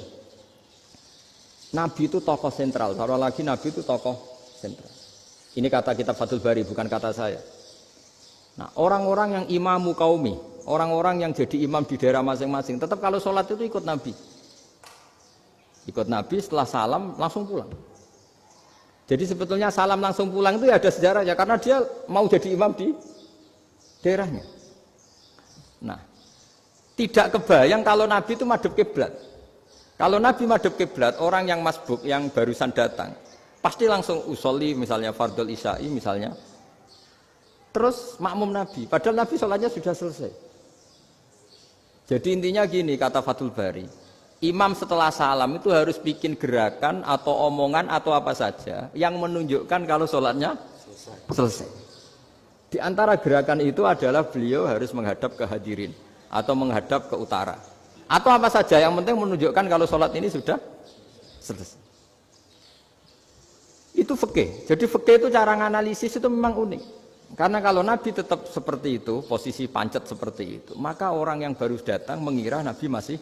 Nabi itu tokoh sentral, taruh lagi Nabi itu tokoh sentral. Ini kata kitab Fathul Bari, bukan kata saya. Nah, orang-orang yang imamu qaumi, orang-orang yang jadi imam di daerah masing-masing, tetap kalau sholat itu ikut Nabi. Ikut Nabi, setelah salam langsung pulang. Jadi sebetulnya salam langsung pulang itu ya ada sejarahnya, karena dia mau jadi imam di daerahnya. Nah, tidak kebayang kalau Nabi itu madhep kiblat. Kalau Nabi madhep kiblat, orang yang masbuk, yang barusan datang, pasti langsung usolli, misalnya fardhul isya'i misalnya, terus makmum Nabi, padahal Nabi sholatnya sudah selesai. Jadi intinya gini, kata Fathul Bari, imam setelah salam itu harus bikin gerakan atau omongan atau apa saja yang menunjukkan kalau sholatnya selesai. Di antara gerakan itu adalah beliau harus menghadap ke hadirin atau menghadap ke utara atau apa saja yang penting menunjukkan kalau sholat ini sudah selesai. Itu fikih. Jadi fikih itu cara menganalisis itu memang unik. Karena kalau Nabi tetap seperti itu, posisi pancet seperti itu, maka orang yang baru datang mengira Nabi masih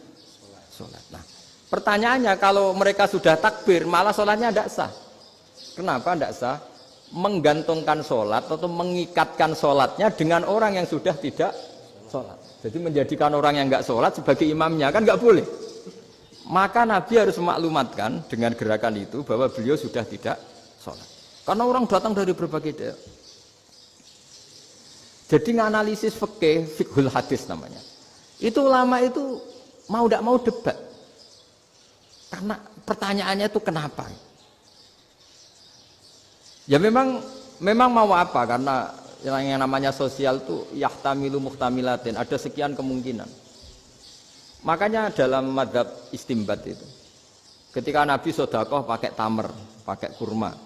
sholat. Nah, pertanyaannya kalau mereka sudah takbir, malah sholatnya tidak sah. Kenapa tidak sah? Menggantungkan sholat atau mengikatkan sholatnya dengan orang yang sudah tidak sholat. Jadi menjadikan orang yang nggak sholat sebagai imamnya, kan nggak boleh. Maka Nabi harus memaklumatkan dengan gerakan itu bahwa beliau sudah tidak sholat. Karena orang datang dari berbagai daerah. Jadi nganalisis fikih, fiqhul hadis namanya. Itu ulama itu mau tidak mau debat. Karena pertanyaannya itu kenapa? Ya memang mau apa? Karena yang namanya sosial itu yahtamilu muhtamilatin, ada sekian kemungkinan. Makanya dalam madzhab istimbat itu, ketika Nabi sedekah pakai tamer, pakai kurma,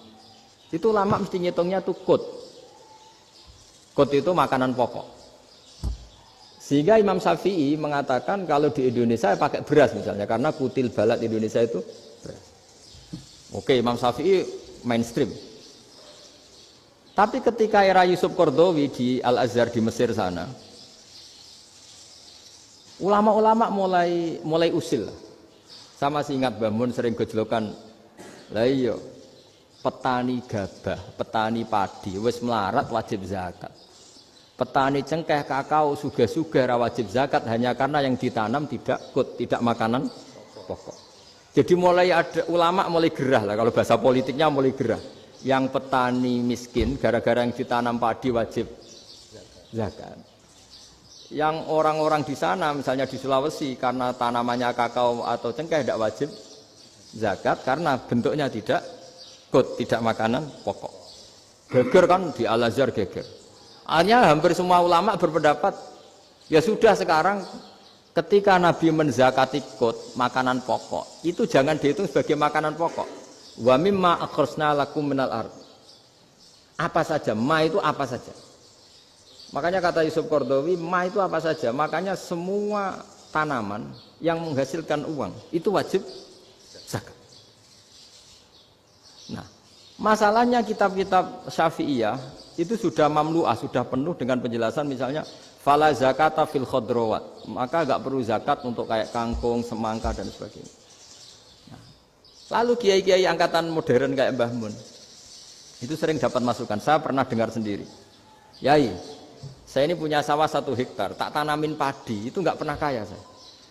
itu ulama mesti ngitungnya tuh kut. Kut itu makanan pokok. Sehingga Imam Syafi'i mengatakan kalau di Indonesia pakai beras misalnya, karena kutil balat Indonesia itu beras. Oke, Imam Syafi'i mainstream. Tapi ketika era Yusuf Qaradawi di Al-Azhar di Mesir sana, ulama-ulama mulai usil. Sama sih ingat Mbah Mun sering gejlokan, lah iya, petani gabah, petani padi, wis melarat wajib zakat. Petani cengkeh, kakao, suga-suga ra wajib zakat hanya karena yang ditanam tidak tidak makanan pokok. Jadi mulai ada ulama mulai gerah lah, kalau bahasa politiknya mulai gerah. Yang petani miskin gara-gara yang ditanam padi wajib zakat. Yang orang-orang di sana misalnya di Sulawesi karena tanamannya kakao atau cengkeh tidak wajib zakat karena bentuknya tidak makanan pokok. Geger kan di Al-Azhar geger. Akhirnya hampir semua ulama berpendapat ya sudah sekarang ketika Nabi menzakati makanan pokok itu jangan dihitung sebagai makanan pokok. Wa mimma akhrajna lakum minal ard. Apa saja, ma itu apa saja. Makanya kata Yusuf Qaradawi, ma itu apa saja. Makanya semua tanaman yang menghasilkan uang itu wajib zakat. Nah, masalahnya kitab-kitab Syafi'iyah itu sudah mamlu'ah, sudah penuh dengan penjelasan misalnya fala zakata fil khadrawat. Maka enggak perlu zakat untuk kayak kangkung, semangka dan sebagainya. Lalu kiai-kiai angkatan modern kayak Mbah Mun itu sering dapat masukan. Saya pernah dengar sendiri. Yai, saya ini punya sawah 1 hektar, tak tanamin padi itu nggak pernah kaya saya.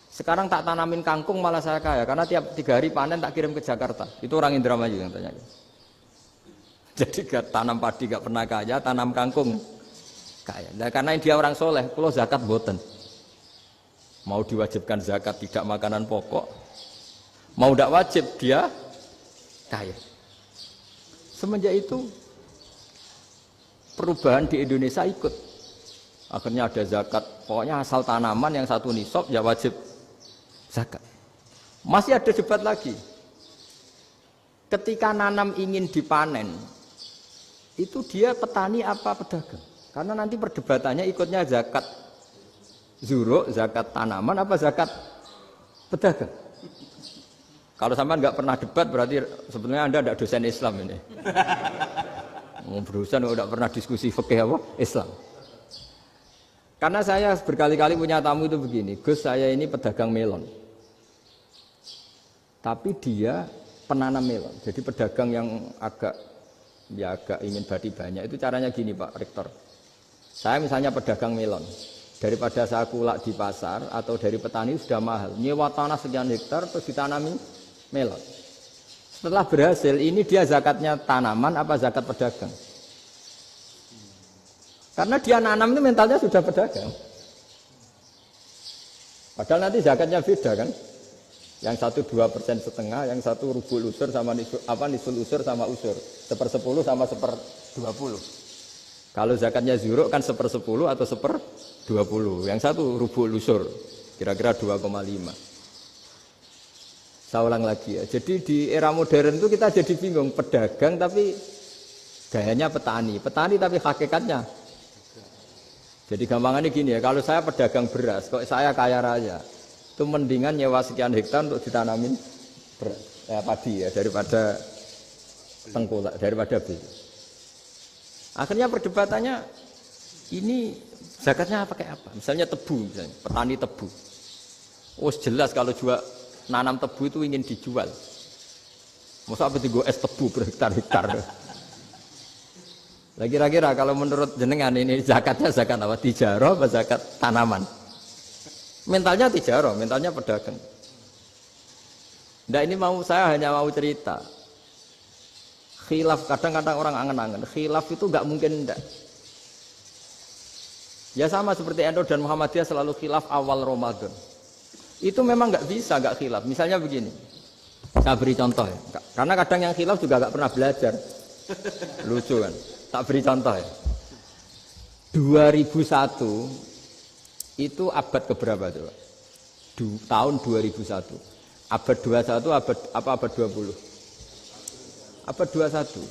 Sekarang tak tanamin kangkung malah saya kaya karena tiap 3 hari panen tak kirim ke Jakarta. Itu orang Indramayu yang tanya. Jadi gak tanam padi nggak pernah kaya, tanam kangkung kaya. Nah, karena dia orang soleh, kalau zakat boten. Mau diwajibkan zakat tidak makanan pokok. Mau tidak wajib dia kaya. Semenjak itu perubahan di Indonesia ikut. Akhirnya ada zakat. Pokoknya asal tanaman yang 1 nisab ya wajib zakat. Masih ada debat lagi. Ketika nanam ingin dipanen, itu dia petani apa pedagang? Karena nanti perdebatannya ikutnya zakat zuruk, zakat tanaman apa zakat pedagang? Kalau sampean nggak pernah debat berarti sebetulnya Anda tidak dosen Islam ini. Berusaha tidak pernah diskusi fikih apa? Islam. Karena saya berkali-kali punya tamu itu begini, Gus saya ini pedagang melon. Tapi dia penanam melon. Jadi pedagang yang agak ingin badi banyak. Itu caranya gini Pak Rektor. Saya misalnya pedagang melon. Daripada saya kulak di pasar atau dari petani sudah mahal. Nyewa tanah sekian hektar terus ditanami melon. Setelah berhasil ini dia zakatnya tanaman apa zakat pedagang? Karena dia nanam itu mentalnya sudah pedagang. Padahal nanti zakatnya beda kan? Yang satu 2,5%, yang satu rubul usur sama nisul usur sama usur, 1/10 sama 1/20. Kalau zakatnya zuruk kan 1/10 atau 1/20. Yang satu rubul usur, kira-kira 2,5. Saya ulang lagi ya. Jadi di era modern itu kita jadi bingung, pedagang tapi gayanya petani, petani tapi hakikatnya. Jadi gampangannya gini ya, kalau saya pedagang beras, kok saya kaya raya, itu mendingan nyewa sekian hektar untuk ditanamin padi ya daripada tengkulak, daripada beli. Akhirnya perdebatannya ini zakatnya pakai apa? Misalnya tebu, misalnya petani tebu. Oh jelas kalau jual nanam tebu itu ingin dijual. Masa apa tiga es tebu berhektar-hektar. Lah kira-kira kalau menurut jenengan ini zakatnya zakat apa? Tijarah apa zakat tanaman? Mentalnya tijarah, mentalnya pedagang. Nah ini saya hanya mau cerita. Khilaf kadang-kadang orang angen-angen. Khilaf itu enggak mungkin enggak. Ya sama seperti NU dan Muhammadiyah selalu khilaf awal Ramadan. Itu memang enggak bisa enggak khilaf. Misalnya begini. Saya beri contoh ya. Karena kadang yang khilaf juga enggak pernah belajar. Lucu kan? Tak beri contoh ya. 2001 itu abad keberapa coba? Tahun 2001. Abad 21 abad 20? Abad 21.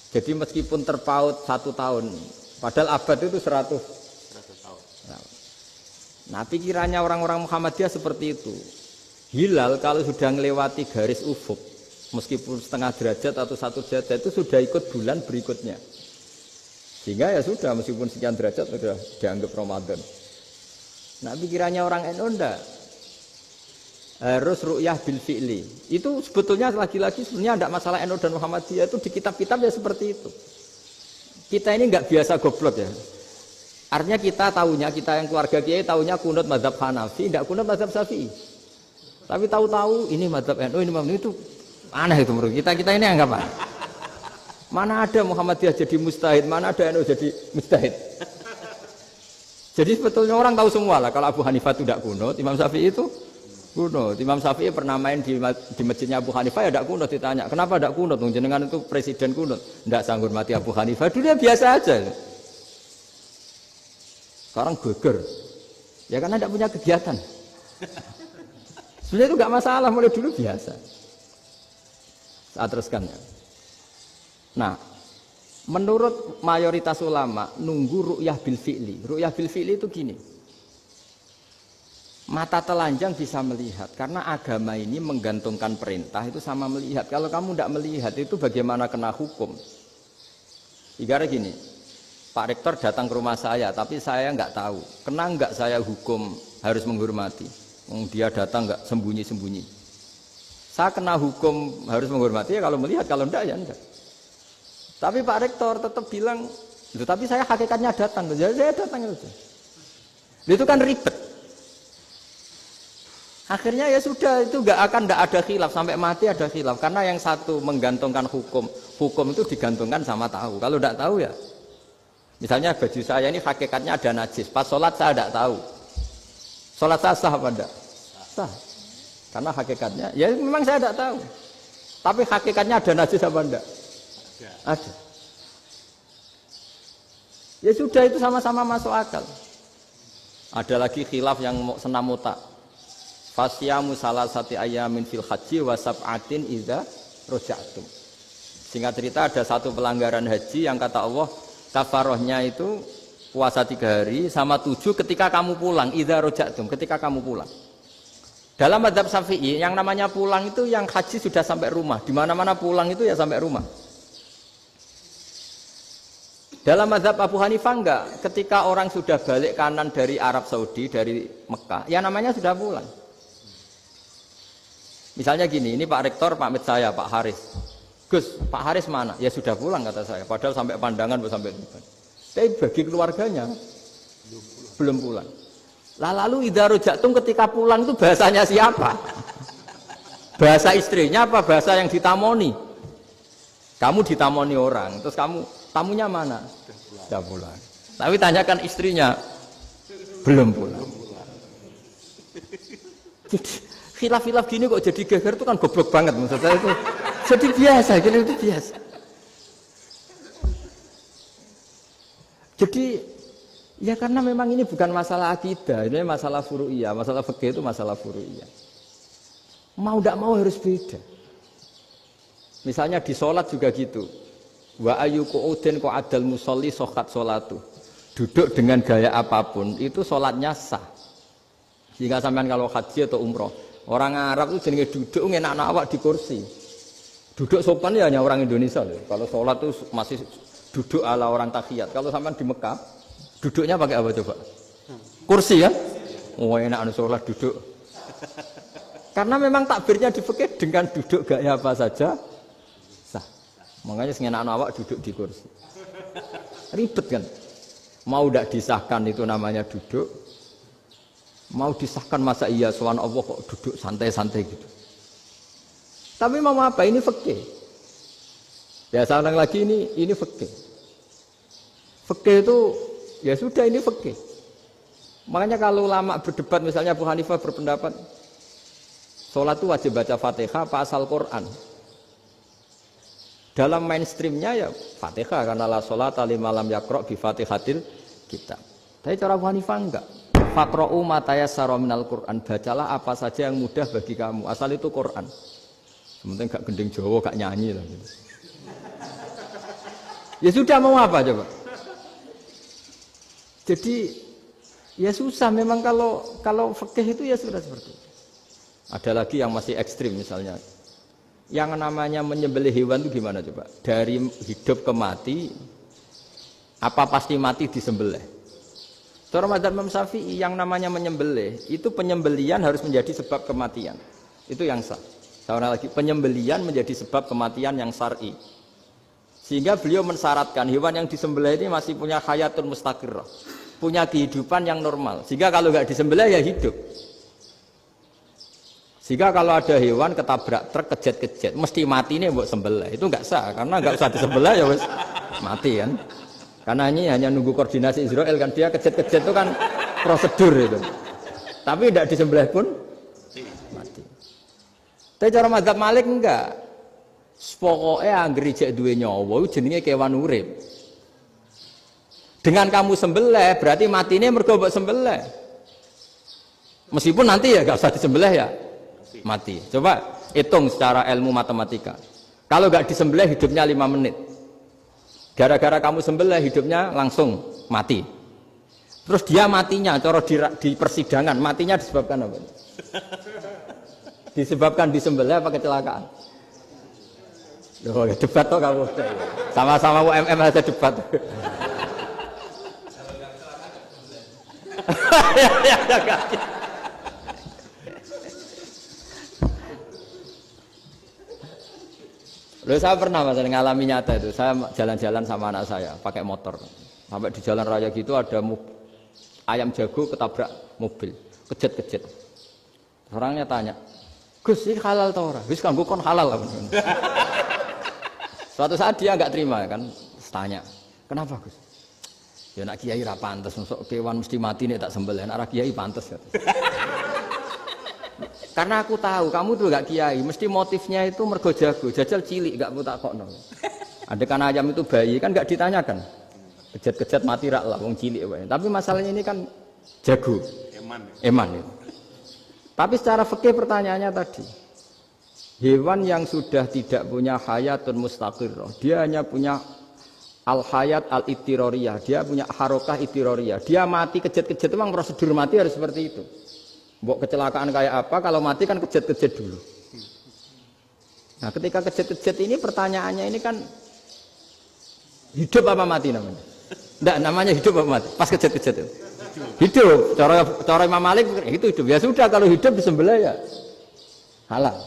Jadi meskipun terpaut 1 tahun, padahal abad itu 100 tahun. Nah, pikirannya orang-orang Muhammadiyah seperti itu. Hilal kalau sudah melewati garis ufuk, meskipun setengah derajat atau 1 derajat itu sudah ikut bulan berikutnya. Sehingga ya sudah meskipun sekian derajat sudah dianggap Ramadan. Nah pikirannya orang NU enggak. Harus ru'yah bil fi'li. Itu sebetulnya lagi-lagi sebenarnya enggak masalah NU dan Muhammadiyah itu di kitab-kitab ya seperti itu. Kita ini enggak biasa goblok ya. Artinya kita tahunya, kita yang keluarga kiai tahunya kunut mazhab Hanafi, enggak kunut mazhab Syafi'i. Tapi tahu-tahu ini mazhab NU, ini mazhab itu aneh itu menurut kita ini anggap apa? Mana ada Muhammadiyah jadi mustahid, mana ada NU jadi mustahid. Jadi sebetulnya orang tahu semua lah kalau Abu Hanifah itu tidak kunut, Imam Syafi'i itu kunut. Imam Syafi'i pernah main di masjidnya Abu Hanifah ya tidak kunut, ditanya kenapa tidak kunut? Jenengan itu presiden kunut, tidak sanggup mati Abu Hanifah, dulu ya biasa aja. Sekarang geger, ya karena tidak punya kegiatan. Sebenarnya itu nggak masalah, mulai dulu biasa. Saat teruskan ya. Nah, menurut mayoritas ulama nunggu ru'yah bil fi'li. Ru'yah bil fi'li itu gini. Mata telanjang bisa melihat karena agama ini menggantungkan perintah itu sama melihat. Kalau kamu tidak melihat itu bagaimana kena hukum? Ibaratnya gini. Pak Rektor datang ke rumah saya tapi saya nggak tahu. Kena nggak saya hukum harus menghormati? Dia datang nggak sembunyi-sembunyi. Saya kena hukum harus menghormati ya kalau melihat, kalau enggak ya enggak. Tapi Pak Rektor tetap bilang, tapi saya hakikatnya datang, jadi saya datang saja. Itu kan ribet. Akhirnya ya sudah itu nggak ada khilaf sampai mati ada khilaf karena yang satu menggantungkan hukum itu digantungkan sama tahu. Kalau tidak tahu ya, misalnya baju saya ini hakikatnya ada najis, pas sholat saya tidak tahu. Sholat saya sah apa enggak? Sah. Karena hakikatnya, ya memang saya tidak tahu. Tapi hakikatnya ada najis apa enggak? Ada. Ya sudah itu sama-sama masuk akal. Ada lagi khilaf yang senam otak. Fasyamu salasati ayamin fil haji wa sab'atin idza raja'tum. Singkat cerita ada satu pelanggaran haji yang kata Allah kafarohnya itu puasa 3 hari sama 7 ketika kamu pulang, idza raja'tum, ketika kamu pulang. Dalam mazhab Syafi'i yang namanya pulang itu yang haji sudah sampai rumah. Di mana-mana pulang itu ya sampai rumah. Dalam mazhab Abu Hanifah enggak, ketika orang sudah balik kanan dari Arab Saudi, dari Mekah, ya namanya sudah pulang. Misalnya gini, ini Pak Rektor pamit saya, Pak Haris. Gus, Pak Haris mana? Ya sudah pulang kata saya, padahal sampai pandangan sampai depan. Tapi bagi keluarganya belum pulang. Lah lalu idza raja'tum ketika pulang itu bahasanya siapa? Bahasa istrinya apa bahasa yang ditamoni? Kamu ditamoni orang, terus kamu tamunya mana? Sudah pulang. Tapi tanyakan istrinya, belum pulang. Khilaf-khilaf gini kok jadi geger itu kan goblok banget maksud saya itu. Jadi biasa, gini itu biasa. Jadi ya karena memang ini bukan masalah akidah, ini masalah furu'iyah, masalah fikih itu masalah furu'iyah. Mau tidak mau harus beda. Misalnya di sholat juga gitu. Wa ayyuku udin ko adal musolli sokat sholatu. Duduk dengan gaya apapun itu sholatnya sah. Jika sampean kalau haji atau umroh, orang Arab itu jenenge duduk ngenak awak di kursi. Duduk sopan ya hanya orang Indonesia loh. Kalau sholat itu masih duduk ala orang tahiyat. Kalau sampean di Mekah, duduknya pakai apa coba? Kursi ya? Oh enak sholat duduk. Karena memang takbirnya di fikih dengan duduk gaya apa saja sah. Makanya sengenak awak duduk di kursi. Ribet kan? Mau tidak disahkan itu namanya duduk. Mau disahkan masa iya sowan Allah kok duduk santai-santai gitu. Tapi mau apa? Ini fikih. Ya saya ulang lagi ini fikih. Fikih itu ya sudah ini fikih. Makanya kalau ulama berdebat misalnya Abu Hanifah berpendapat sholat itu wajib baca Fatihah apa asal Quran. Dalam mainstreamnya ya Fatihah karena la sholata liman lam yaqra' bi Fatihatil kitab. Tapi cara Abu Hanifah enggak. Faqra'u ma tayassara minal Quran. Bacalah apa saja yang mudah bagi kamu. Asal itu Quran. Sementing gak gending Jawa, gak nyanyi lah gitu. Ya sudah mau apa coba? Jadi ya susah memang kalau fikih itu ya sudah seperti itu. Ada lagi yang masih ekstrim misalnya. Yang namanya menyembelih hewan itu gimana coba? Dari hidup ke mati, apa pasti mati disembelih? Cara mazhab Imam Syafi'i yang namanya menyembelih, itu penyembelian harus menjadi sebab kematian. Itu yang sah. Saya lagi, penyembelian menjadi sebab kematian yang syar'i. Sehingga beliau mensyaratkan hewan yang disembelih ini masih punya hayatun mustaqirrah. Punya kehidupan yang normal. Sehingga kalau nggak disembelih ya hidup. Sehingga kalau ada hewan ketabrak truk kejet-kejet, mesti mati ini buat sembelih. Itu nggak sah, karena nggak usah disembelih ya wes mati kan. Karena ini hanya nunggu koordinasi Israel kan, dia kejet-kejet itu kan prosedur itu. Tapi tidak disembelih pun mati. Tapi cara mazhab Malik enggak. Pokoknya anggere jek duwe nyawa jenenge kewan urip. Dengan kamu sembelih berarti matine mergo mbok sembelih. Meskipun nanti ya enggak usah disembelih ya mati. Coba hitung secara ilmu matematika. Kalau enggak disembelih hidupnya 5 menit. Gara-gara kamu sembelih hidupnya langsung mati. Terus dia matinya, cara di persidangan matinya disebabkan apa? Disebabkan disembelih apa kecelakaan? Oh, ya debat toh kamu. Sama-sama UMM aja debat. Loh, saya pernah masalah ngalami nyata itu. Saya jalan-jalan sama anak saya pakai motor. Sampai di jalan raya gitu ada ayam jago ketabrak mobil, kejet-kejet. Orangnya tanya, "Gus, ini halal tau ora?" "Wis kanggo kon halal." Suatu saat dia enggak terima kan, tanya, "Kenapa, Gus?" "Ya nak kiai ra pantes, mosok kewan mesti mati nek tak sembelih, nek ra kiai pantes." Karena aku tahu kamu tuh gak kiai, mesti motifnya itu mergo jago, jajal cilik gak mau tak kokno. Adekan ayam itu bayi kan gak ditanyakan. Kejet-kejet mati rak lah wong cilik wae. Tapi masalahnya ini kan jago. Eman itu. Tapi secara fikih pertanyaannya tadi. Hewan yang sudah tidak punya hayatun mustaqirrah, dia hanya punya al-hayat al-ittiroriyah. Dia punya harokah ittiroriyah. Dia mati kejat-kejat, memang prosedur mati harus seperti itu. Mbok kecelakaan kayak apa, kalau mati kan kejat-kejat dulu. Nah ketika kejat-kejat ini pertanyaannya ini kan hidup apa mati namanya? Enggak, namanya hidup apa mati? Pas kejat-kejat itu. Hidup. Cara Imam Malik itu hidup. Ya sudah, kalau hidup disembelih ya halal.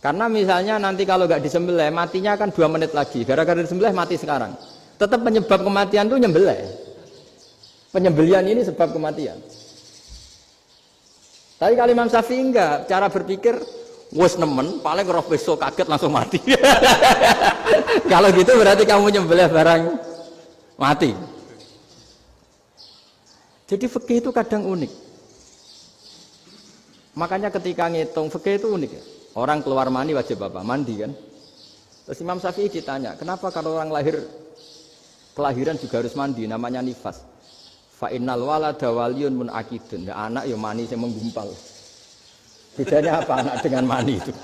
Karena misalnya nanti kalau nggak disembelih, matinya kan 2 menit lagi. Gara-gara disembelih mati sekarang. Tetap penyebab kematian itu nyembelih. Penyembelian ini sebab kematian. Tapi kalau Imam Syafi'i enggak, cara berpikir wes nemen, paling roh besok kaget langsung mati. Kalau gitu berarti kamu nyembelih barang mati. Jadi fikih itu kadang unik. Makanya ketika ngitung fikih itu unik ya. Orang keluar mani wajib apa? Mandi kan? Terus Imam Syafi'i ditanya, kenapa kalau orang lahir kelahiran juga harus mandi? Namanya nifas. Fa innal walada waliyun munakidun. Ya, anak ya mani yang menggumpal. Bedanya apa anak dengan mani itu?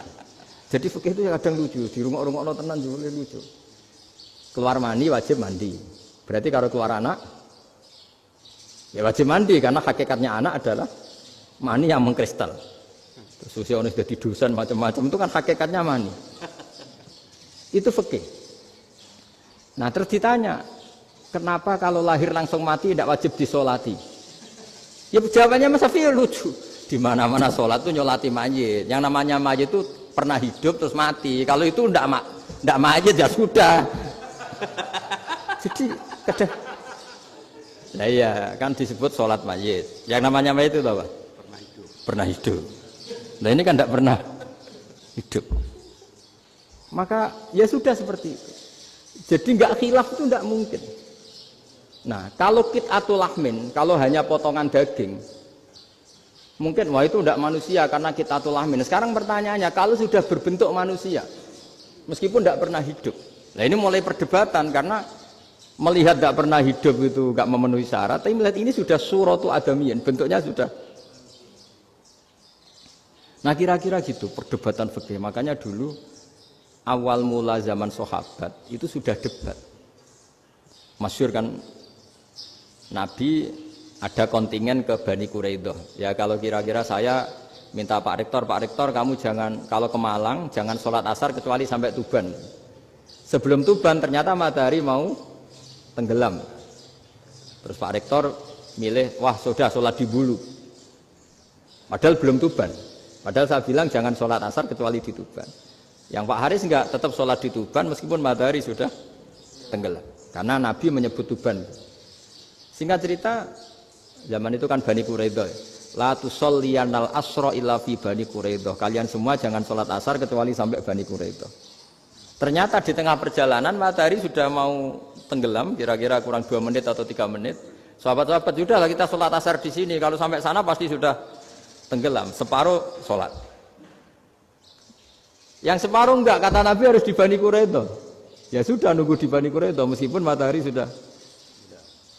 Jadi fikih itu kadang lucu. Di rumah-rumah tenan juga lucu. Keluar mani wajib mandi. Berarti kalau keluar anak ya wajib mandi karena hakikatnya anak adalah mani yang mengkristal. Terus usia sudah didusan macam-macam itu kan hakikatnya mani. Itu fikih. Nah terus ditanya, kenapa kalau lahir langsung mati tidak wajib disolati? Ya jawabannya Mas Syafi'i lucu. Di mana-mana sholat itu nyolati mayit. Yang namanya mayit itu pernah hidup terus mati. Kalau itu tidak mayit ya sudah. Jadi kadang, nah iya kan disebut sholat mayit. Yang namanya mayit itu apa? Pernah hidup. Pernah hidup. Nah ini kan tidak pernah hidup. Maka ya sudah seperti itu. Jadi nggak khilaf itu nggak mungkin. Nah kalau qit'atul lahmin, kalau hanya potongan daging, mungkin wah itu tidak manusia karena qit'atul lahmin. Sekarang pertanyaannya, kalau sudah berbentuk manusia, meskipun tidak pernah hidup, nah ini mulai perdebatan karena melihat tidak pernah hidup itu nggak memenuhi syarat, tapi melihat ini sudah suratu adamiyin, bentuknya sudah. Nah kira-kira gitu perdebatan fikih. Makanya dulu awal mula zaman sahabat itu sudah debat. Masyhur kan Nabi ada kontingen ke Bani Quraidah. Ya kalau kira-kira saya minta Pak Rektor kamu jangan kalau ke Malang jangan sholat asar kecuali sampai Tuban. Sebelum Tuban ternyata matahari mau tenggelam. Terus Pak Rektor milih, wah sudah sholat di Bulu. Padahal belum Tuban. Padahal saya bilang jangan sholat asar kecuali di Tuban. Yang Pak Haris enggak, tetap sholat di Tuban meskipun matahari sudah tenggelam. Karena Nabi menyebut Tuban. Singkat cerita, zaman itu kan Bani Quraidah. La tusolliyanal asra illa fi Bani Quraidah. Kalian semua jangan sholat asar kecuali sampai Bani Quraidah. Ternyata di tengah perjalanan matahari sudah mau tenggelam, kira-kira kurang 2 menit atau 3 menit. Sahabat-sahabat, sudahlah kita sholat asar di sini. Kalau sampai sana pasti sudah tenggelam, separuh sholat. Yang separuh enggak, kata Nabi harus di Bani Quraidah. Ya sudah nunggu di Bani Quraidah meskipun matahari sudah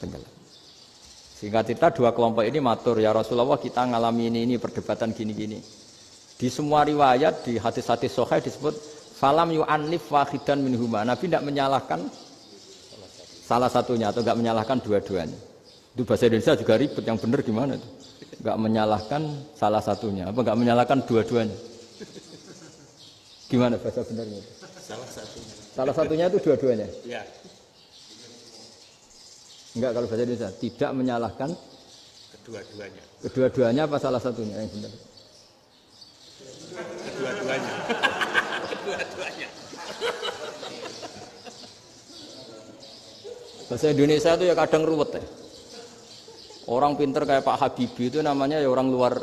tenggelam. Singkat cerita 2 kelompok ini matur, ya Rasulullah kita ngalami ini perdebatan gini-gini. Di semua riwayat di hadis-hadis sahih disebut falam yu'annif wahidan minhuma. Nabi tidak menyalahkan salah satunya atau enggak menyalahkan dua-duanya. Itu bahasa Indonesia juga ribet, yang benar gimana itu? Enggak menyalahkan salah satunya, apa enggak menyalahkan dua-duanya? Gimana bahasa benarnya? Salah satunya. Salah satunya itu dua-duanya? Ya. Enggak, kalau bahasa Indonesia tidak menyalahkan Kedua-duanya. Kedua-duanya apa salah satunya yang benar? Kedua-duanya. Kedua-duanya. Bahasa Indonesia itu ya kadang ruwet ya. Orang pinter kayak Pak Habibie itu namanya ya orang luar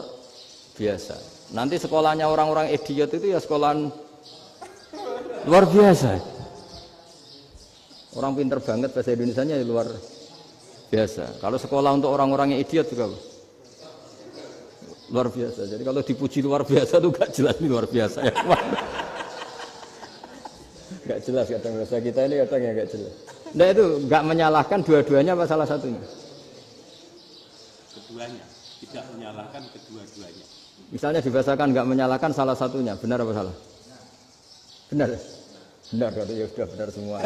biasa. Nanti sekolahnya orang-orang idiot itu ya sekolahan luar biasa. Orang pinter banget bahasa Indonesianya ya luar biasa. Kalau sekolah untuk orang-orang yang idiot juga luar biasa. Jadi kalau dipuji luar biasa itu gak jelas ini luar biasa ya. Gak jelas kadang bahasa kita ini kadang ya gak jelas. Nah itu gak menyalahkan dua-duanya apa salah satunya? Keduanya. Tidak menyalahkan kedua-duanya. Misalnya dibahasakan nggak menyalahkan salah satunya, benar apa salah? Benar, benar. Kalau ya sudah benar semua.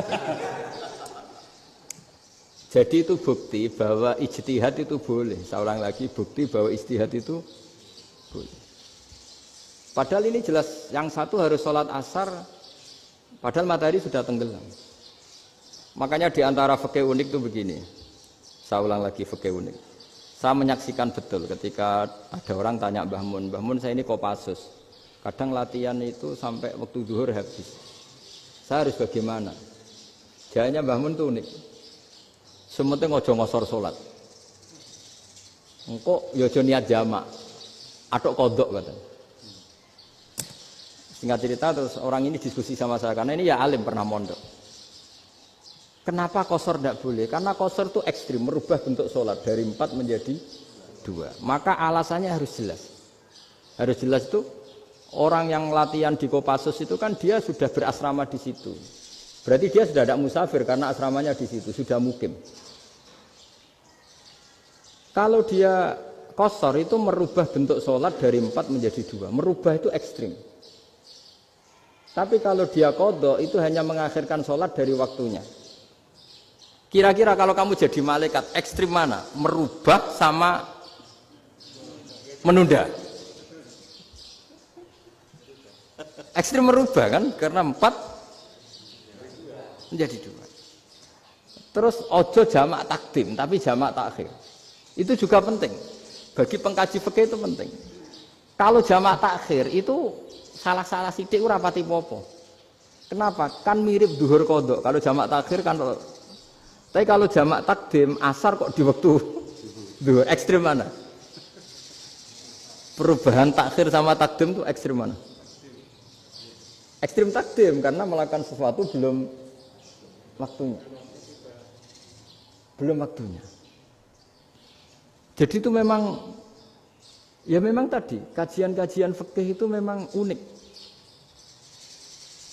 Jadi itu bukti bahwa ijtihad itu boleh. Saya ulang lagi, bukti bahwa ijtihad itu boleh. Padahal ini jelas, yang satu harus sholat asar, padahal matahari sudah tenggelam. Makanya di antara fikih unik itu begini. Saya ulang lagi fikih unik. Saya menyaksikan betul ketika ada orang tanya Mbah Mun saya ini Kopassus. Kadang latihan itu sampai waktu zuhur habis. Saya harus bagaimana? Jawabnya Mbah Mun itu unik. Sementing ojo ngosor sholat. Engkau yojo niat jamak. Atok kodok katanya. Singkat cerita terus orang ini diskusi sama saya karena ini ya alim pernah mondok. Kenapa kosor tidak boleh? Karena kosor itu ekstrim, merubah bentuk sholat dari 4 menjadi 2. Maka alasannya harus jelas. Harus jelas itu orang yang latihan di Kopassus itu kan dia sudah berasrama di situ. Berarti dia sudah tidak musafir karena asramanya di situ, sudah mukim. Kalau dia kosor itu merubah bentuk sholat dari 4 menjadi 2. Merubah itu ekstrim. Tapi kalau dia qadha itu hanya mengakhirkan sholat dari waktunya. Kira-kira kalau kamu jadi malaikat, ekstrim mana? Merubah sama menunda? Ekstrim merubah kan? Karena 4 menjadi 2. Terus ojo jamak takdim, tapi jamak takhir. Itu juga penting. Bagi pengkaji fikih itu penting. Kalau jamak takhir itu salah-salah sithik ora pati popo. Kenapa? Kan mirip duhur qadha. Kalau jamak takhir kan. Tapi kalau jamak takdim asar kok di waktu duhur, ekstrim mana? Perubahan takhir sama takdim itu ekstrim mana? Ekstrim takdim karena melakukan sesuatu belum waktunya. Belum waktunya. Jadi itu memang ya memang tadi kajian-kajian fikih itu memang unik.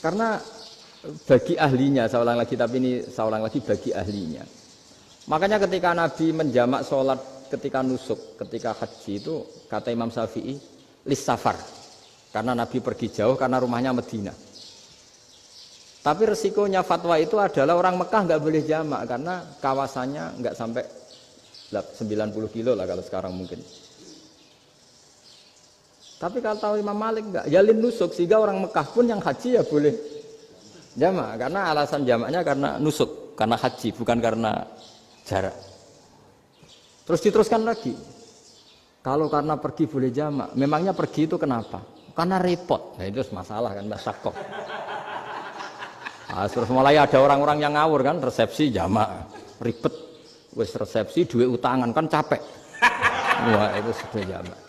Karena bagi ahlinya, saya ulang lagi, tapi ini saya ulang lagi bagi ahlinya. Makanya ketika Nabi menjamak sholat ketika nusuk, ketika haji itu kata Imam Syafi'i lis safar. Karena Nabi pergi jauh karena rumahnya Madinah. Tapi resikonya fatwa itu adalah orang Mekah nggak boleh jamak karena kawasannya nggak sampai 90 kilo lah kalau sekarang mungkin. Tapi kalau tahu Imam Malik nggak, ya lin nusuk sehingga orang Mekah pun yang haji ya boleh jamak karena alasan jamaknya karena nusuk, karena haji bukan karena jarak. Terus diteruskan lagi. Kalau karena pergi boleh jamak, memangnya pergi itu kenapa? Karena repot. Nah itu masalah kan masyakoh. Nah, terus mulai ada orang-orang yang ngawur kan, resepsi jamak, ribet. Wes resepsi duit utangan kan capek. Wah itu sudah jamak.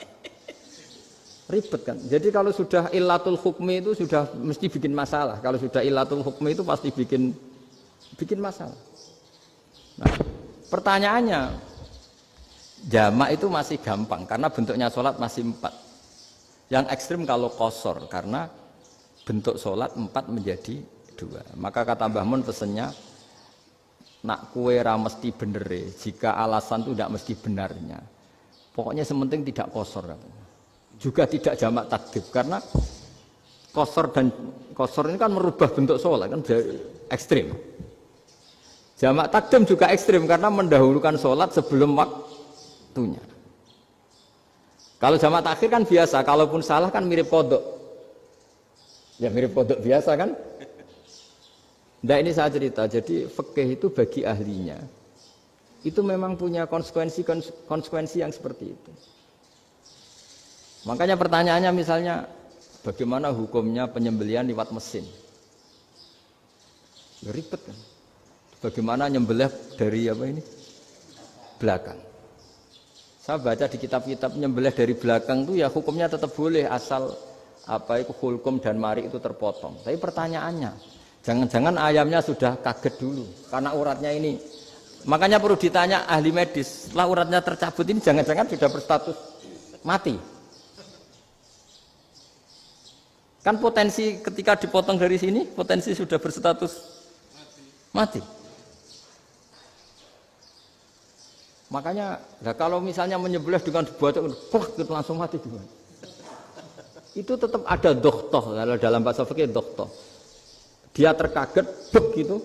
Ribet kan. Jadi kalau sudah illatul hukmi itu sudah mesti bikin masalah. Kalau sudah illatul hukmi itu pasti bikin masalah. Nah, pertanyaannya, jamak itu masih gampang karena bentuknya sholat masih 4. Yang ekstrim kalau qasar karena bentuk sholat 4 menjadi 2. Maka kata Mbah Mun pesennya, nak kue ra mesti bener, jika alasan itu tidak mesti benarnya. Pokoknya sementing tidak qasar katanya. Juga tidak jamak takdim karena qasar ini kan merubah bentuk sholat kan ekstrim. Jamak takdim juga ekstrim karena mendahulukan sholat sebelum waktunya. Kalau jamak takhir kan biasa, kalaupun salah kan mirip kodok. Ya mirip kodok biasa kan. Nah ini saya cerita, jadi fikih itu bagi ahlinya itu memang punya konsekuensi yang seperti itu. Makanya pertanyaannya misalnya bagaimana hukumnya penyembelihan lewat mesin? Ya, ribet kan? Bagaimana nyembelih dari apa ini? Belakang. Saya baca di kitab-kitab nyembelih dari belakang itu ya hukumnya tetap boleh asal apa itu hulkum dan mari itu terpotong. Tapi pertanyaannya, jangan-jangan ayamnya sudah kaget dulu karena uratnya ini. Makanya perlu ditanya ahli medis, setelah uratnya tercabut ini jangan-jangan sudah berstatus mati. Kan potensi ketika dipotong dari sini, potensi sudah berstatus mati. Makanya, nah kalau misalnya menyembelih dengan dibuat itu langsung mati gimana? Itu tetap ada dokhtoh, kalau dalam bahasa fikih dokhtoh. Dia terkaget, bek gitu,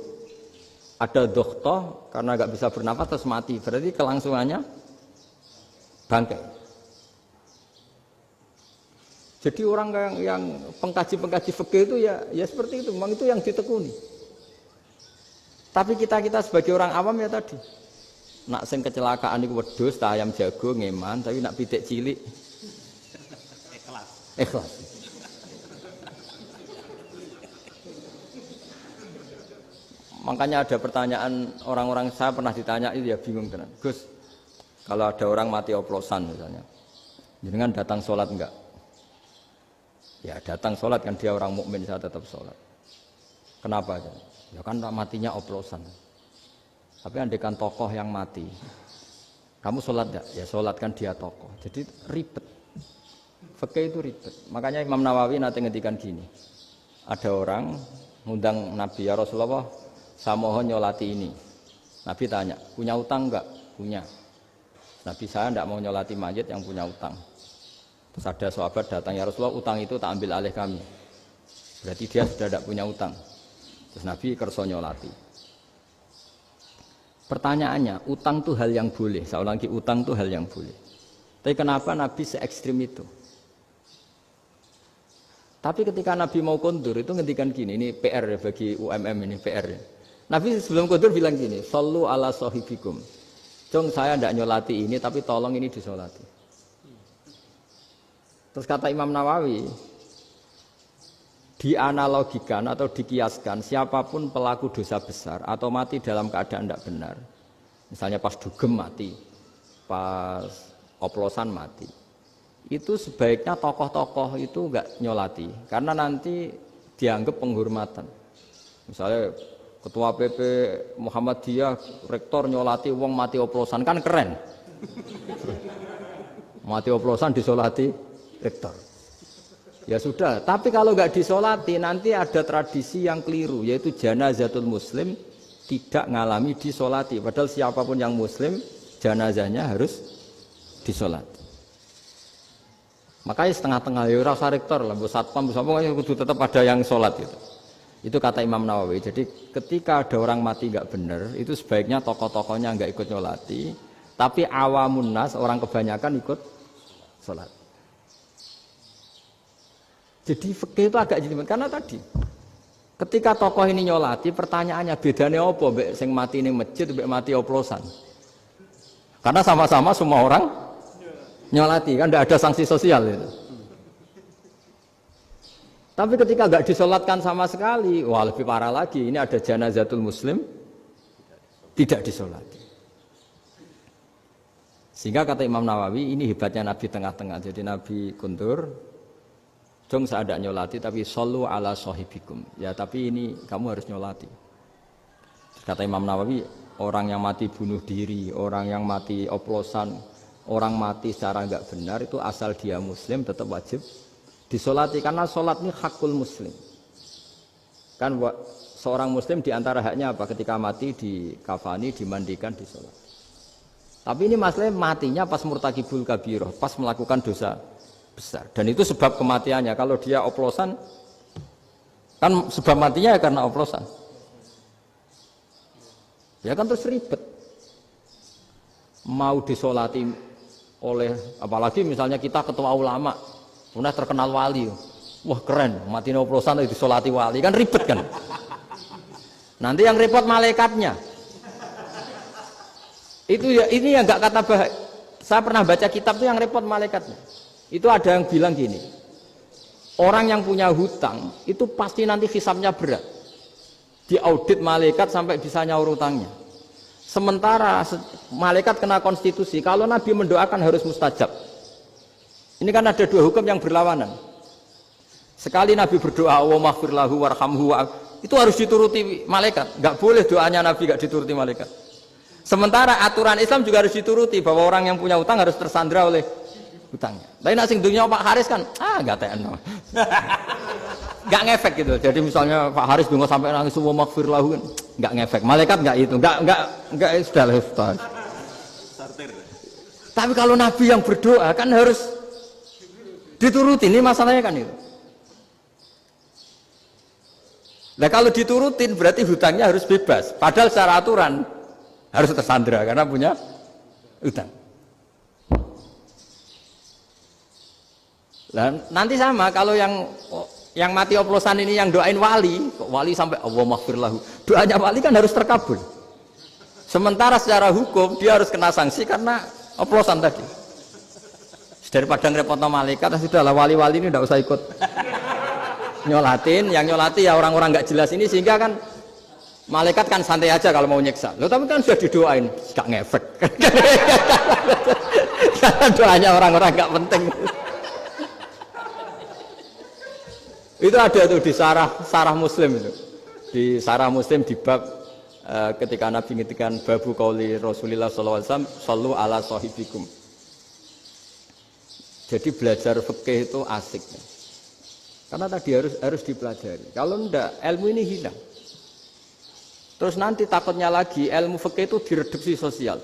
ada dokhtoh karena nggak bisa bernafas terus mati, berarti kelangsungannya bangkai. Jadi orang yang pengkaji fikih itu ya seperti itu, memang itu yang ditekuni. Tapi kita sebagai orang awam ya tadi, nak sing kecelakaan itu wedhus, ayam jago ngeman, tapi nak pitik cilik ikhlas. Makanya ada pertanyaan orang-orang, saya pernah ditanya itu ya bingung tenan. Gus, kalau ada orang mati oplosan misalnya, jenengan datang sholat enggak? Ya datang sholat kan, dia orang mukmin, saya tetap sholat. Kenapa? Ya kan matinya oplosan. Tapi andaikan tokoh yang mati, kamu sholat enggak? Ya sholat kan dia tokoh. Jadi ribet. Fikih itu ribet. Makanya Imam Nawawi nanti ngendikan gini. Ada orang ngundang Nabi, ya Rasulullah, saya mohon nyolati ini. Nabi tanya, punya utang enggak? Punya. Nabi, saya enggak mau nyolati mayit yang punya utang. Terus ada sahabat datang, ya Rasulullah, utang itu tak ambil alih kami. Berarti dia sudah tidak punya utang. Terus Nabi kerso nyolati. Pertanyaannya, utang itu hal yang boleh. Saya ulangi, utang itu hal yang boleh. Tapi kenapa Nabi se-ekstrim itu? Tapi ketika Nabi mau kondur itu ngendikan gini, ini PR ya bagi UMM, ini PR ya. Nabi sebelum kondur bilang gini, sallu ala sahibikum. Jong saya tidak nyolati ini, tapi tolong ini disolati. Terus kata Imam Nawawi, dianalogikan atau dikiaskan siapapun pelaku dosa besar atau mati dalam keadaan tidak benar, misalnya pas dugem mati, pas oplosan mati, itu sebaiknya tokoh-tokoh itu enggak nyolati, karena nanti dianggap penghormatan. Misalnya Ketua PP Muhammadiyah, rektor nyolati wong mati oplosan, kan keren. Mati oplosan disolati rektor. Ya sudah, tapi kalau nggak disolati nanti ada tradisi yang keliru, yaitu janazatul muslim tidak ngalami disolati. Padahal siapapun yang muslim, janazahnya harus disolati. Makanya setengah-tengah, ya rasa rektor lah, satpam, pokoknya kudu tetap ada yang sholat gitu. Itu kata Imam Nawawi. Jadi ketika ada orang mati nggak benar, itu sebaiknya tokoh-tokohnya nggak ikut nyolati, tapi awamun nas, orang kebanyakan ikut sholat. Jadi fikih itu agak jelimet karena tadi ketika tokoh ini nyolati, pertanyaannya bedanya apa mbek sing mati ning masjid mbek mati oplosan? Karena sama-sama semua orang nyolati, kan tidak ada sanksi sosial itu. Tapi ketika nggak disolatkan sama sekali, wah lebih parah lagi. Ini ada janazatul muslim tidak disolati. Sehingga kata Imam Nawawi, ini hebatnya Nabi tengah-tengah. Jadi Nabi kundur, jong saya tidak nyolati, tapi sallu ala sahibikum. Ya tapi ini kamu harus nyolati. Kata Imam Nawawi, orang yang mati bunuh diri, orang yang mati oplosan, orang mati secara nggak benar itu asal dia muslim tetap wajib disolati, karena sholat ini hakul muslim. Kan seorang muslim diantara haknya apa? Ketika mati dikafani, dimandikan, disolat. Tapi ini masalahnya matinya pas murtakibul kabiroh, pas melakukan dosa besar. Dan itu sebab kematiannya. Kalau dia oplosan, kan sebab matinya ya karena oplosan. Ya kan terus ribet. Mau disolati oleh, apalagi misalnya kita ketua ulama, kemudian terkenal wali, wah keren, mati oplosan itu disolati wali, kan ribet kan. Nanti yang repot malaikatnya. Itu ya, ini yang nggak kata bahaya. Saya pernah baca kitab itu yang repot malaikatnya. Itu ada yang bilang gini, orang yang punya hutang itu pasti nanti hisabnya berat, diaudit malaikat sampai bisa nyaur hutangnya. Sementara malaikat kena konstitusi, kalau Nabi mendoakan harus mustajab. Ini kan ada dua hukum yang berlawanan. Sekali Nabi berdoa, wa maghfir lahu warhamhu, itu harus dituruti malaikat. Nggak boleh doanya Nabi nggak dituruti malaikat. Sementara aturan Islam juga harus dituruti, bahwa orang yang punya utang harus tersandra oleh hutangnya. Tapi nak sing dunia Pak Haris kan, nggak TN, nggak ngefek gitu. Jadi misalnya Pak Haris dungo sampai nangis wa maghfir lahu, nggak ngefek. Malaikat nggak itu, nggak sudah lah Ustaz. Tapi kalau Nabi yang berdoa kan harus dituruti, ini masalahnya kan itu. Nah kalau diturutin berarti hutangnya harus bebas. Padahal secara aturan harus tersandra karena punya hutang. Nah, nanti sama kalau yang mati oplosan ini yang doain wali, kok wali sampai Allah maghfir lahu. Doanya wali kan harus terkabul. Sementara secara hukum dia harus kena sanksi karena oplosan tadi. Daripada ngerepotno malaikat, sudahlah wali-wali ini tidak usah ikut nyolatin. Yang nyolati ya orang-orang nggak jelas ini sehingga kan malaikat kan santai aja kalau mau nyiksa. Loh tapi kan sudah didoain, gak ngefek. Karena doanya orang-orang nggak penting. Itu ada tuh di sarah Muslim itu. Di sarah Muslim di bab ketika Nabi ngintikan babu qauli Rasulullah sallallahu alaihi wasallam sallu ala sahibikum. Jadi belajar fikih itu asik. Karena tadi harus dipelajari. Kalau enggak ilmu ini hilang. Terus nanti takutnya lagi ilmu fikih itu direduksi sosial.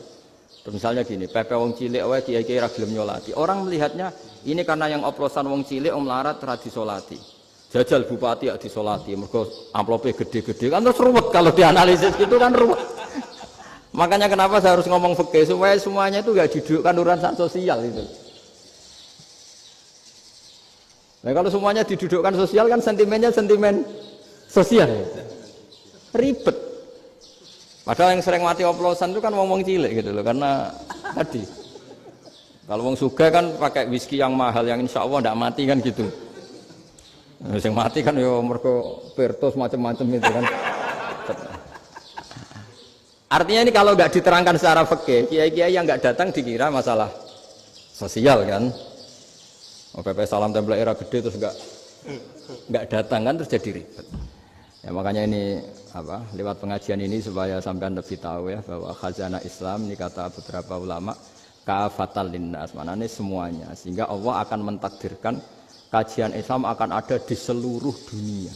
Misalnya gini, pepe wong cilik wae kiai-kiai ra gelem nyolati. Orang melihatnya ini karena yang oplosan wong cilik om larat ra disolati. Jajal bupati ya disolati, mergo amplope gede-gede kan terus ruwet kalau dianalisis gitu kan ruwet. Makanya kenapa saya harus ngomong fikih supaya semuanya itu enggak didudukkan urusan sosial itu. Nah kalau semuanya didudukkan sosial kan sentimennya sentimen sosial. Ribet. Padahal yang sering mati oplosan itu kan wong-wong cilik gitu loh karena tadi. Kalau wong sugih kan pakai whisky yang mahal yang insya Allah tidak mati kan gitu. Yang mati kan ya mergo Pertos macam-macam itu kan. Artinya ini kalau nggak diterangkan secara fikih, kiai-kiai yang nggak datang dikira masalah sosial kan. PP salam tempel era gede terus nggak datang kan terus jadi ribet. Ya makanya ini apa lewat pengajian ini supaya sampean lebih tahu ya bahwa khazanah Islam ini kata beberapa ulama kafatal linnas, maknanya semuanya sehingga Allah akan mentakdirkan kajian Islam akan ada di seluruh dunia.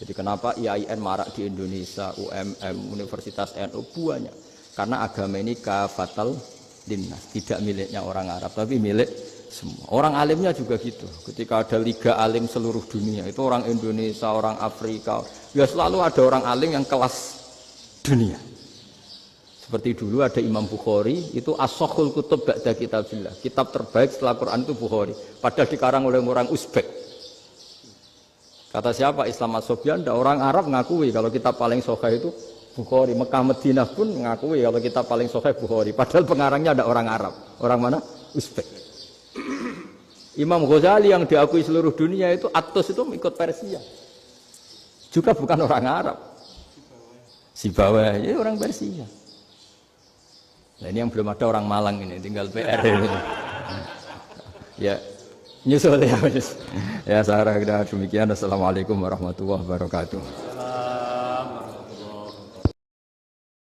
Jadi kenapa IAIN marak di Indonesia, UMM, Universitas NU banyak? Karena agama ini kafatal linnas, tidak miliknya orang Arab, tapi milik semua. Orang alimnya juga gitu. Ketika ada liga alim seluruh dunia, itu orang Indonesia, orang Afrika, ya selalu ada orang alim yang kelas dunia. Seperti dulu ada Imam Bukhari, itu as-sakhul kutub ba'da kitabillah. Kitab terbaik setelah Quran itu Bukhari. Padahal dikarang oleh orang Uzbek. Kata siapa? Islam As-Sobyan, orang Arab ngakui kalau kitab paling sahih itu Bukhari. Mekah Madinah pun ngakui kalau kitab paling sahih Bukhari. Padahal pengarangnya ada orang Arab. Orang mana? Uzbek. Imam Ghazali yang diakui seluruh dunia itu Atos itu ikut Persia. Juga bukan orang Arab. Sibawah, ya orang Persia. Nah ini yang belum ada orang Malang ini, tinggal PR ini. Ya, nyusul ya. Ya, saya kira demikian. Assalamualaikum warahmatullahi wabarakatuh.